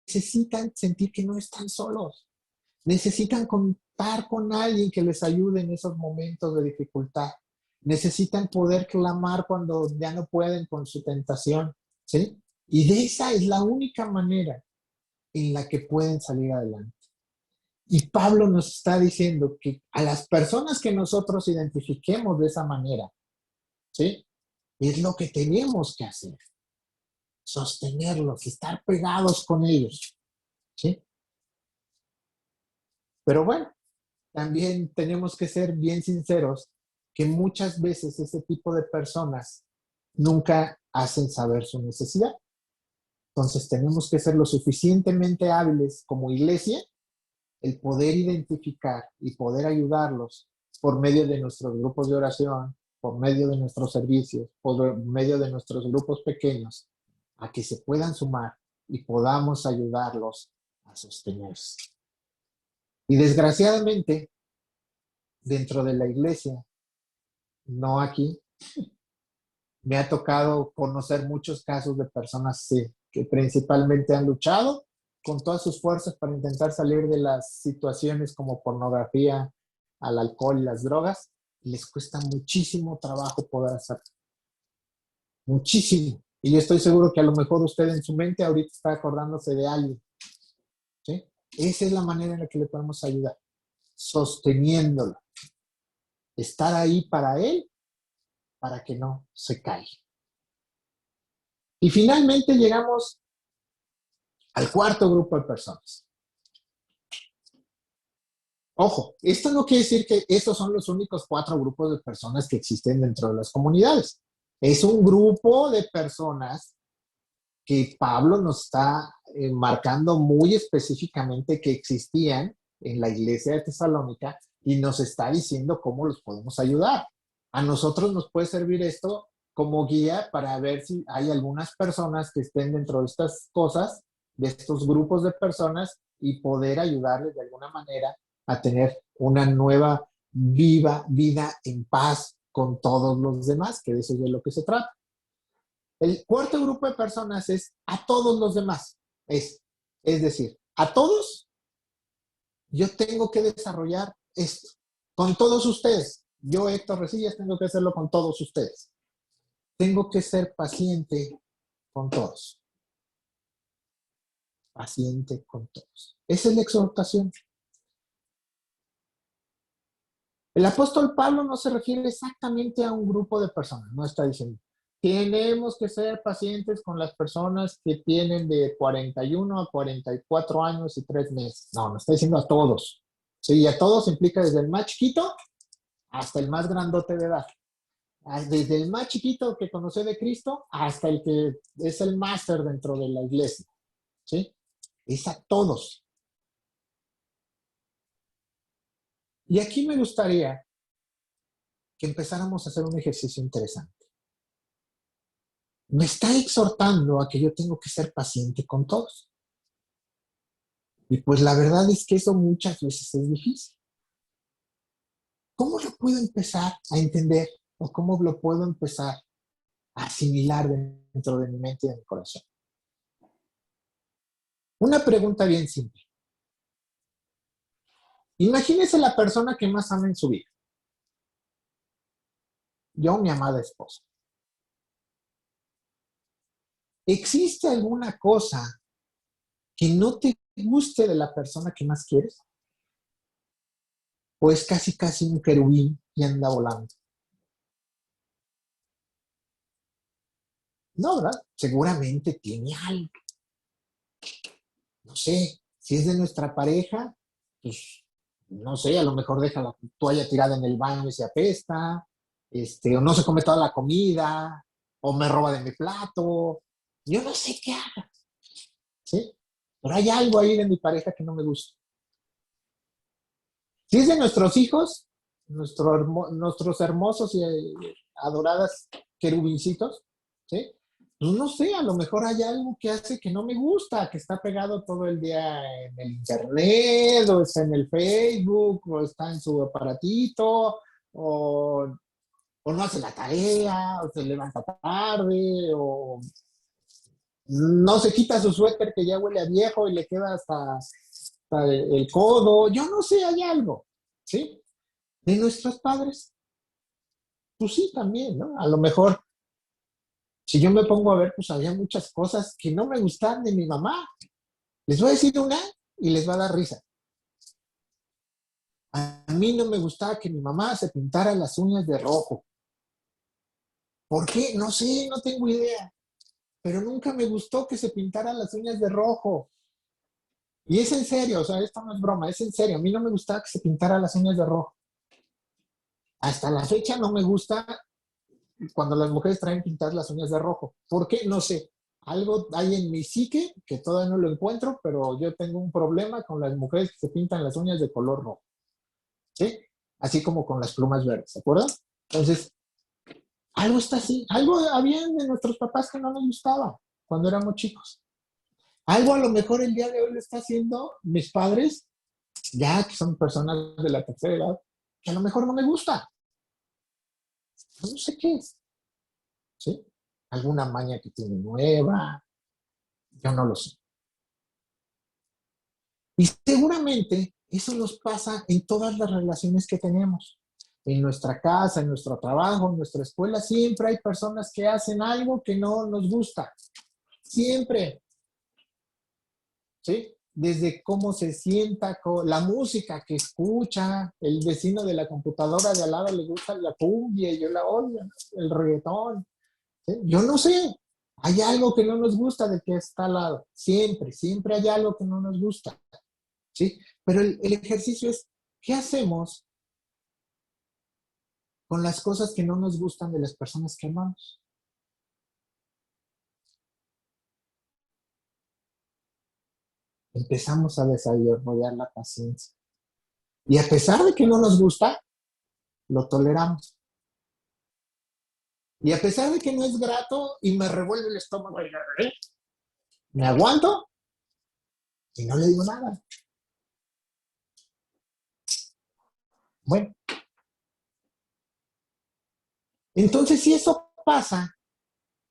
necesitan sentir que no están solos. Necesitan contar con alguien que les ayude en esos momentos de dificultad. Necesitan poder clamar cuando ya no pueden con su tentación, ¿sí? Y de esa es la única manera en la que pueden salir adelante. Y Pablo nos está diciendo que a las personas que nosotros identifiquemos de esa manera, ¿sí? Es lo que tenemos que hacer. Sostenerlos, estar pegados con ellos, ¿sí? Pero bueno, también tenemos que ser bien sinceros que muchas veces ese tipo de personas nunca hacen saber su necesidad. Entonces tenemos que ser lo suficientemente hábiles como iglesia, el poder identificar y poder ayudarlos por medio de nuestros grupos de oración, por medio de nuestros servicios, por medio de nuestros grupos pequeños, a que se puedan sumar y podamos ayudarlos a sostenerse. Y desgraciadamente, dentro de la iglesia, no aquí, me ha tocado conocer muchos casos de personas que principalmente han luchado con todas sus fuerzas para intentar salir de las situaciones como pornografía, al alcohol y las drogas, les cuesta muchísimo trabajo poder hacerlo. Muchísimo. Y yo estoy seguro que a lo mejor usted en su mente ahorita está acordándose de alguien. ¿Sí? Esa es la manera en la que le podemos ayudar. Sosteniéndolo. Estar ahí para él, para que no se caiga. Y finalmente llegamos al cuarto grupo de personas. Ojo, esto no quiere decir que estos son los únicos 4 grupos de personas que existen dentro de las comunidades. Es un grupo de personas que Pablo nos está marcando muy específicamente que existían en la iglesia de Tesalónica y nos está diciendo cómo los podemos ayudar. A nosotros nos puede servir esto como guía para ver si hay algunas personas que estén dentro de estas cosas, de estos grupos de personas y poder ayudarles de alguna manera a tener una nueva viva vida en paz con todos los demás, que de eso es de lo que se trata. El cuarto grupo de personas es a todos los demás. Es decir, a todos yo tengo que desarrollar esto. Con todos ustedes. Yo, Héctor Resillas, tengo que hacerlo con todos ustedes. Tengo que ser paciente con todos. Paciente con todos. Esa es la exhortación. El apóstol Pablo no se refiere exactamente a un grupo de personas. No está diciendo, tenemos que ser pacientes con las personas que tienen de 41 a 44 años y 3 meses. No, no está diciendo a todos. Sí, a todos implica desde el más chiquito hasta el más grandote de edad. Desde el más chiquito que conoce de Cristo hasta el que es el máster dentro de la iglesia. ¿Sí? Es a todos. Y aquí me gustaría que empezáramos a hacer un ejercicio interesante. Me está exhortando a que yo tengo que ser paciente con todos. Y pues la verdad es que eso muchas veces es difícil. ¿Cómo lo puedo empezar a entender? ¿O cómo lo puedo empezar a asimilar dentro de mi mente y de mi corazón? Una pregunta bien simple. Imagínese la persona que más ama en su vida. Yo, mi amada esposa. ¿Existe alguna cosa que no te guste de la persona que más quieres? ¿O es casi un querubín y anda volando? No, ¿verdad? Seguramente tiene algo. No sé, si es de nuestra pareja, pues, no sé, a lo mejor deja la toalla tirada en el baño y se apesta, o no se come toda la comida, o me roba de mi plato. Yo no sé qué haga, ¿sí? Pero hay algo ahí de mi pareja que no me gusta. Si es de nuestros hijos, nuestros hermosos y adoradas querubincitos, ¿sí? Pues no sé, a lo mejor hay algo que hace que no me gusta, que está pegado todo el día en el internet, o está en el Facebook, o está en su aparatito, o no hace la tarea, o se levanta tarde, o no se quita su suéter que ya huele a viejo y le queda hasta el codo. Yo no sé, hay algo, ¿sí? De nuestros padres, pues sí, también, ¿no? A lo mejor, si yo me pongo a ver, pues había muchas cosas que no me gustan de mi mamá. Les voy a decir una y les va a dar risa. A mí no me gustaba que mi mamá se pintara las uñas de rojo. ¿Por qué? No sé, no tengo idea. Pero nunca me gustó que se pintara las uñas de rojo. Y es en serio, o sea, esto no es broma, es en serio. A mí no me gustaba que se pintara las uñas de rojo. Hasta la fecha no me gusta cuando las mujeres traen pintar las uñas de rojo. ¿Por qué? No sé. Algo hay en mi psique que todavía no lo encuentro, pero yo tengo un problema con las mujeres que se pintan las uñas de color rojo. ¿Sí? Así como con las plumas verdes, ¿se acuerdan? Entonces, algo está así. Algo había de nuestros papás que no nos gustaba cuando éramos chicos. Algo a lo mejor el día de hoy lo está haciendo mis padres, ya que son personas de la tercera edad, que a lo mejor no me gusta. No sé qué es. ¿Sí? Alguna maña que tiene nueva, yo no lo sé. Y seguramente eso nos pasa en todas las relaciones que tenemos. en nuestra casa, en nuestro trabajo, en nuestra escuela, siempre hay personas que hacen algo que no nos gusta. Siempre. ¿Sí? Desde cómo se sienta, la música que escucha, el vecino de la computadora de al lado le gusta la cumbia y yo la odio, ¿no? El reggaetón. ¿Sí? Yo no sé, hay algo que no nos gusta de que está al lado. Siempre, siempre hay algo que no nos gusta. ¿Sí? Pero el ejercicio es, ¿qué hacemos con las cosas que no nos gustan de las personas que amamos? Empezamos a desarrollar la paciencia. Y a pesar de que no nos gusta, lo toleramos. Y a pesar de que no es grato y me revuelve el estómago, me aguanto y no le digo nada. Bueno, entonces si eso pasa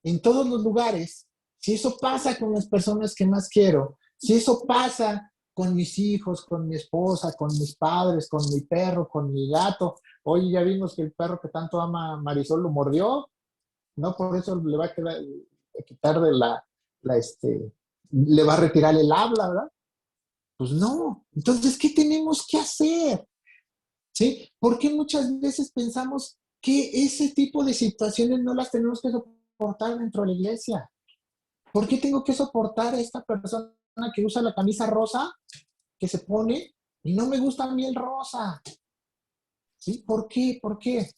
en todos los lugares, si eso pasa con las personas que más quiero, si eso pasa con mis hijos, con mi esposa, con mis padres, con mi perro, con mi gato, oye, ya vimos que el perro que tanto ama Marisol lo mordió, no por eso le va a quitar de le va a retirar el habla, ¿verdad? Pues no. Entonces, ¿qué tenemos que hacer? ¿Sí? Porque muchas veces pensamos que ese tipo de situaciones no las tenemos que soportar dentro de la iglesia? ¿Por qué tengo que soportar a esta persona que usa la camisa rosa, que se pone, y no me gusta a mí el rosa? ¿Sí? ¿Por qué? ¿Por qué?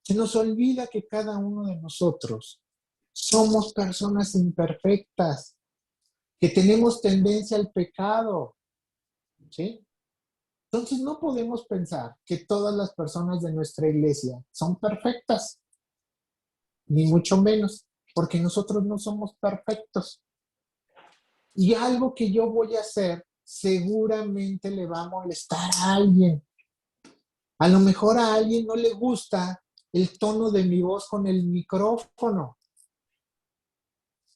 Se nos olvida que cada uno de nosotros somos personas imperfectas, que tenemos tendencia al pecado, ¿sí? Entonces no podemos pensar que todas las personas de nuestra iglesia son perfectas, ni mucho menos, porque nosotros no somos perfectos. Y algo que yo voy a hacer seguramente le va a molestar a alguien. A lo mejor a alguien no le gusta el tono de mi voz con el micrófono.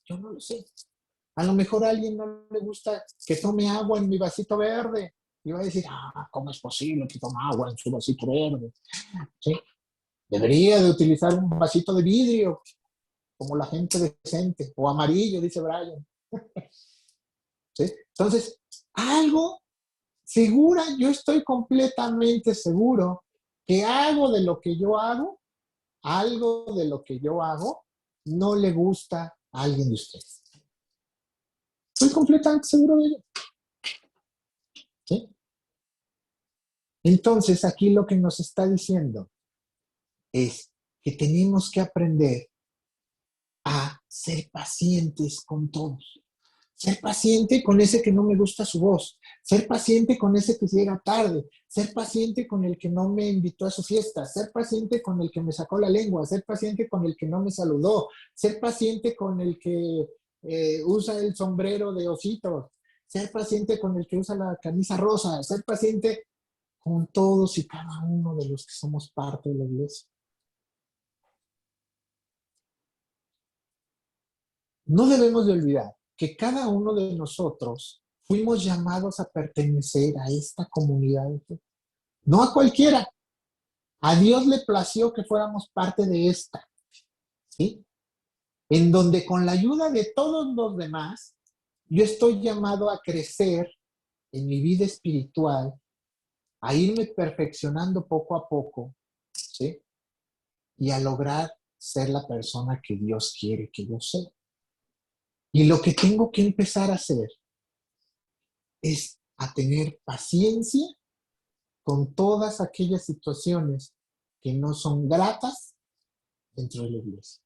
Yo no lo sé. A lo mejor a alguien no le gusta que tome agua en mi vasito verde. Y va a decir, ¿cómo es posible que tome agua en su vasito verde? ¿Sí? Debería de utilizar un vasito de vidrio, como la gente decente, o amarillo, dice Brian. ¿Sí? Entonces, algo segura, yo estoy completamente seguro que algo de lo que yo hago, no le gusta a alguien de ustedes. Estoy completamente seguro de ello. ¿Sí? Entonces, aquí lo que nos está diciendo es que tenemos que aprender a ser pacientes con todos. Ser paciente con ese que no me gusta su voz. Ser paciente con ese que llega tarde. Ser paciente con el que no me invitó a su fiesta. Ser paciente con el que me sacó la lengua. Ser paciente con el que no me saludó. Ser paciente con el que usa el sombrero de ositos. Ser paciente con el que usa la camisa rosa. Ser paciente con todos y cada uno de los que somos parte de la iglesia. No debemos de olvidar que cada uno de nosotros fuimos llamados a pertenecer a esta comunidad. No a cualquiera. A Dios le plació que fuéramos parte de esta. ¿Sí? En donde con la ayuda de todos los demás, yo estoy llamado a crecer en mi vida espiritual, a irme perfeccionando poco a poco, ¿sí? Y a lograr ser la persona que Dios quiere que yo sea. Y lo que tengo que empezar a hacer es a tener paciencia con todas aquellas situaciones que no son gratas dentro de la iglesia.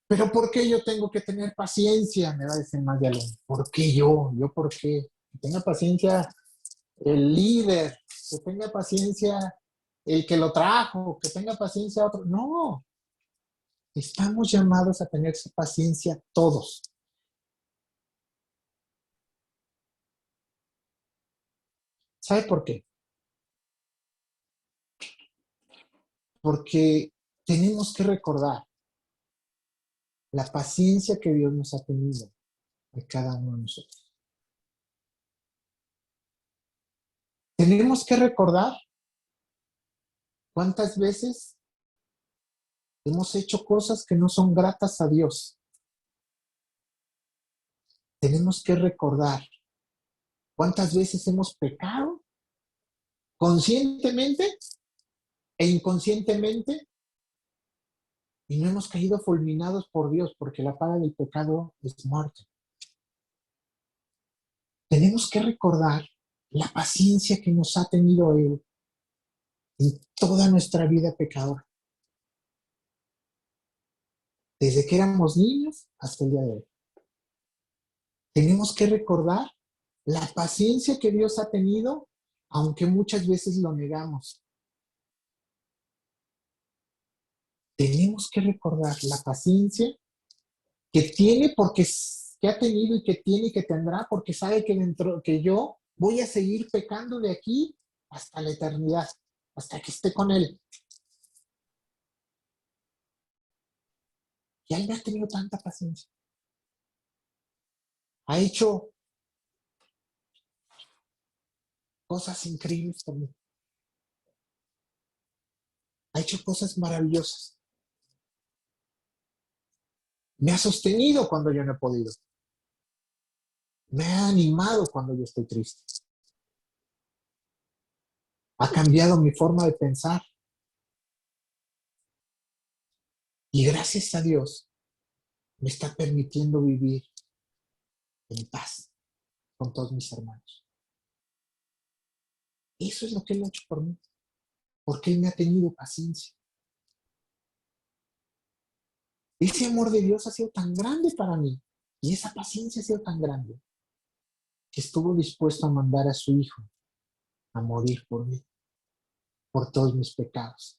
Pero ¿por qué yo tengo que tener paciencia? Me va a decir más de algo. ¿Por qué yo? ¿Yo por qué? Que tenga paciencia el líder, que tenga paciencia el que lo trajo, que tenga paciencia otro. No, estamos llamados a tener paciencia todos. ¿Sabe por qué? Porque tenemos que recordar la paciencia que Dios nos ha tenido de cada uno de nosotros. Tenemos que recordar cuántas veces hemos hecho cosas que no son gratas a Dios. Tenemos que recordar cuántas veces hemos pecado conscientemente e inconscientemente y no hemos caído fulminados por Dios, porque la paga del pecado es muerte. Tenemos que recordar la paciencia que nos ha tenido Él en toda nuestra vida pecadora. Desde que éramos niños hasta el día de hoy. Tenemos que recordar la paciencia que Dios ha tenido, aunque muchas veces lo negamos. Tenemos que recordar la paciencia que tiene que ha tenido y que tiene y que tendrá, porque sabe que yo voy a seguir pecando de aquí hasta la eternidad, hasta que esté con Él. Y Él me ha tenido tanta paciencia. Ha hecho cosas increíbles por mí. Ha hecho cosas maravillosas. Me ha sostenido cuando yo no he podido. Me ha animado cuando yo estoy triste. Ha cambiado mi forma de pensar. Y gracias a Dios me está permitiendo vivir en paz con todos mis hermanos. Eso es lo que Él ha hecho por mí. Porque Él me ha tenido paciencia. Ese amor de Dios ha sido tan grande para mí. Y esa paciencia ha sido tan grande que estuvo dispuesto a mandar a su Hijo a morir por mí, por todos mis pecados,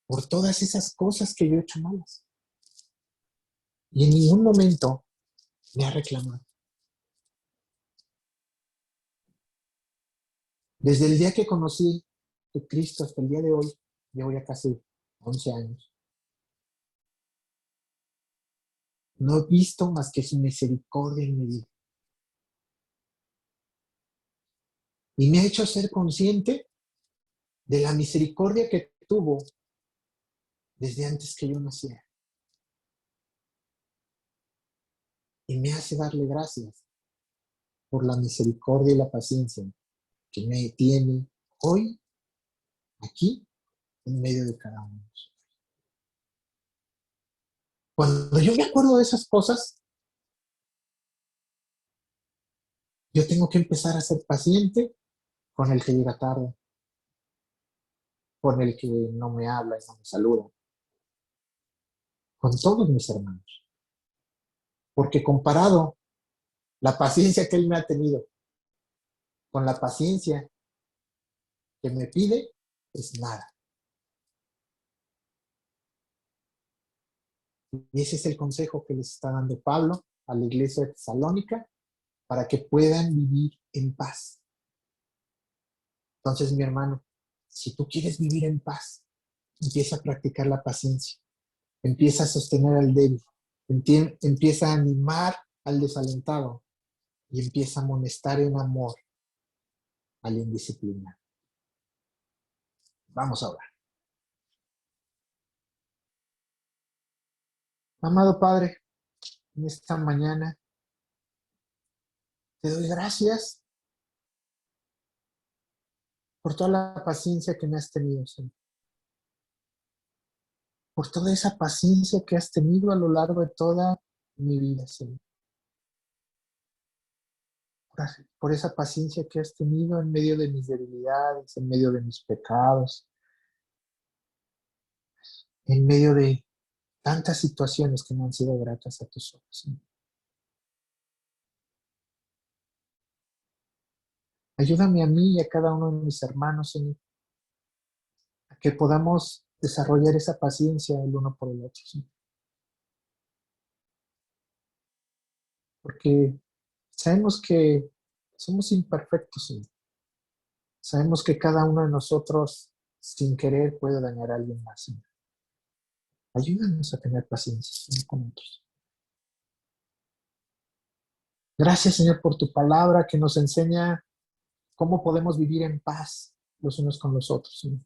por todas esas cosas que yo he hecho malas. Y en ningún momento me ha reclamado. Desde el día que conocí a Cristo hasta el día de hoy, llevo ya casi 11 años, no he visto más que su misericordia en mi vida. Y me ha hecho ser consciente de la misericordia que tuvo desde antes que yo naciera. Y me hace darle gracias por la misericordia y la paciencia que me tiene hoy, aquí, en medio de cada uno. Cuando yo me acuerdo de esas cosas, yo tengo que empezar a ser paciente con el que llega tarde, con el que no me habla y no me saluda, con todos mis hermanos. Porque comparado la paciencia que él me ha tenido con la paciencia que me pide, es nada. Y ese es el consejo que les está dando Pablo a la iglesia de Tesalónica para que puedan vivir en paz. Entonces, mi hermano, si tú quieres vivir en paz, empieza a practicar la paciencia, empieza a sostener al débil, empieza a animar al desalentado y empieza a amonestar en amor al indisciplinado. Vamos a orar. Amado Padre, en esta mañana te doy gracias por toda la paciencia que me has tenido, Señor. Por toda esa paciencia que has tenido a lo largo de toda mi vida, Señor. Por esa paciencia que has tenido en medio de mis debilidades, en medio de mis pecados, en medio de tantas situaciones que no han sido gratas a tus ojos, Señor. Ayúdame a mí y a cada uno de mis hermanos, Señor, a que podamos desarrollar esa paciencia el uno por el otro, Señor. Porque sabemos que somos imperfectos, Señor. Sabemos que cada uno de nosotros, sin querer, puede dañar a alguien más, Señor. Ayúdanos a tener paciencia, Señor, con otros. Gracias, Señor, por tu palabra que nos enseña cómo podemos vivir en paz los unos con los otros, Señor.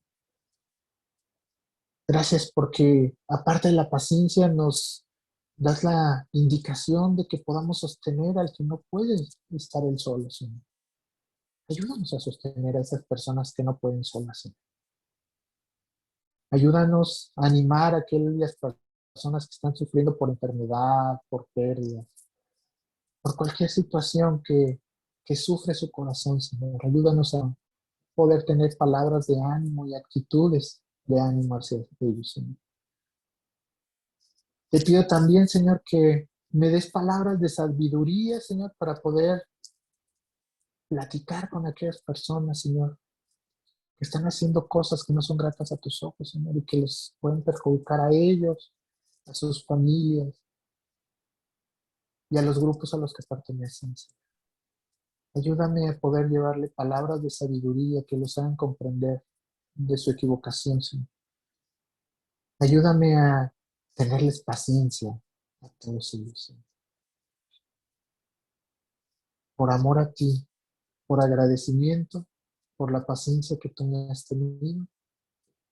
Gracias porque aparte de la paciencia nos das la indicación de que podamos sostener al que no puede estar él solo, Señor. Ayúdanos a sostener a esas personas que no pueden solas, Señor. Ayúdanos a animar a aquellas personas que están sufriendo por enfermedad, por pérdida, por cualquier situación que sufre su corazón, Señor. Ayúdanos a poder tener palabras de ánimo y actitudes de ánimo hacia ellos, Señor. Te pido también, Señor, que me des palabras de sabiduría, Señor, para poder platicar con aquellas personas, Señor, que están haciendo cosas que no son gratas a tus ojos, Señor, y que les pueden perjudicar a ellos, a sus familias y a los grupos a los que pertenecen, Señor. Ayúdame a poder llevarle palabras de sabiduría que los hagan comprender de su equivocación, Señor. Ayúdame a tenerles paciencia a todos ellos, Señor. Por amor a ti, por agradecimiento, por la paciencia que tú me has tenido,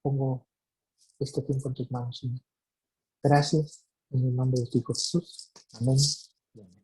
pongo este tiempo en tus manos, Señor. Gracias en el nombre de tu Hijo Jesús. Amén y amén.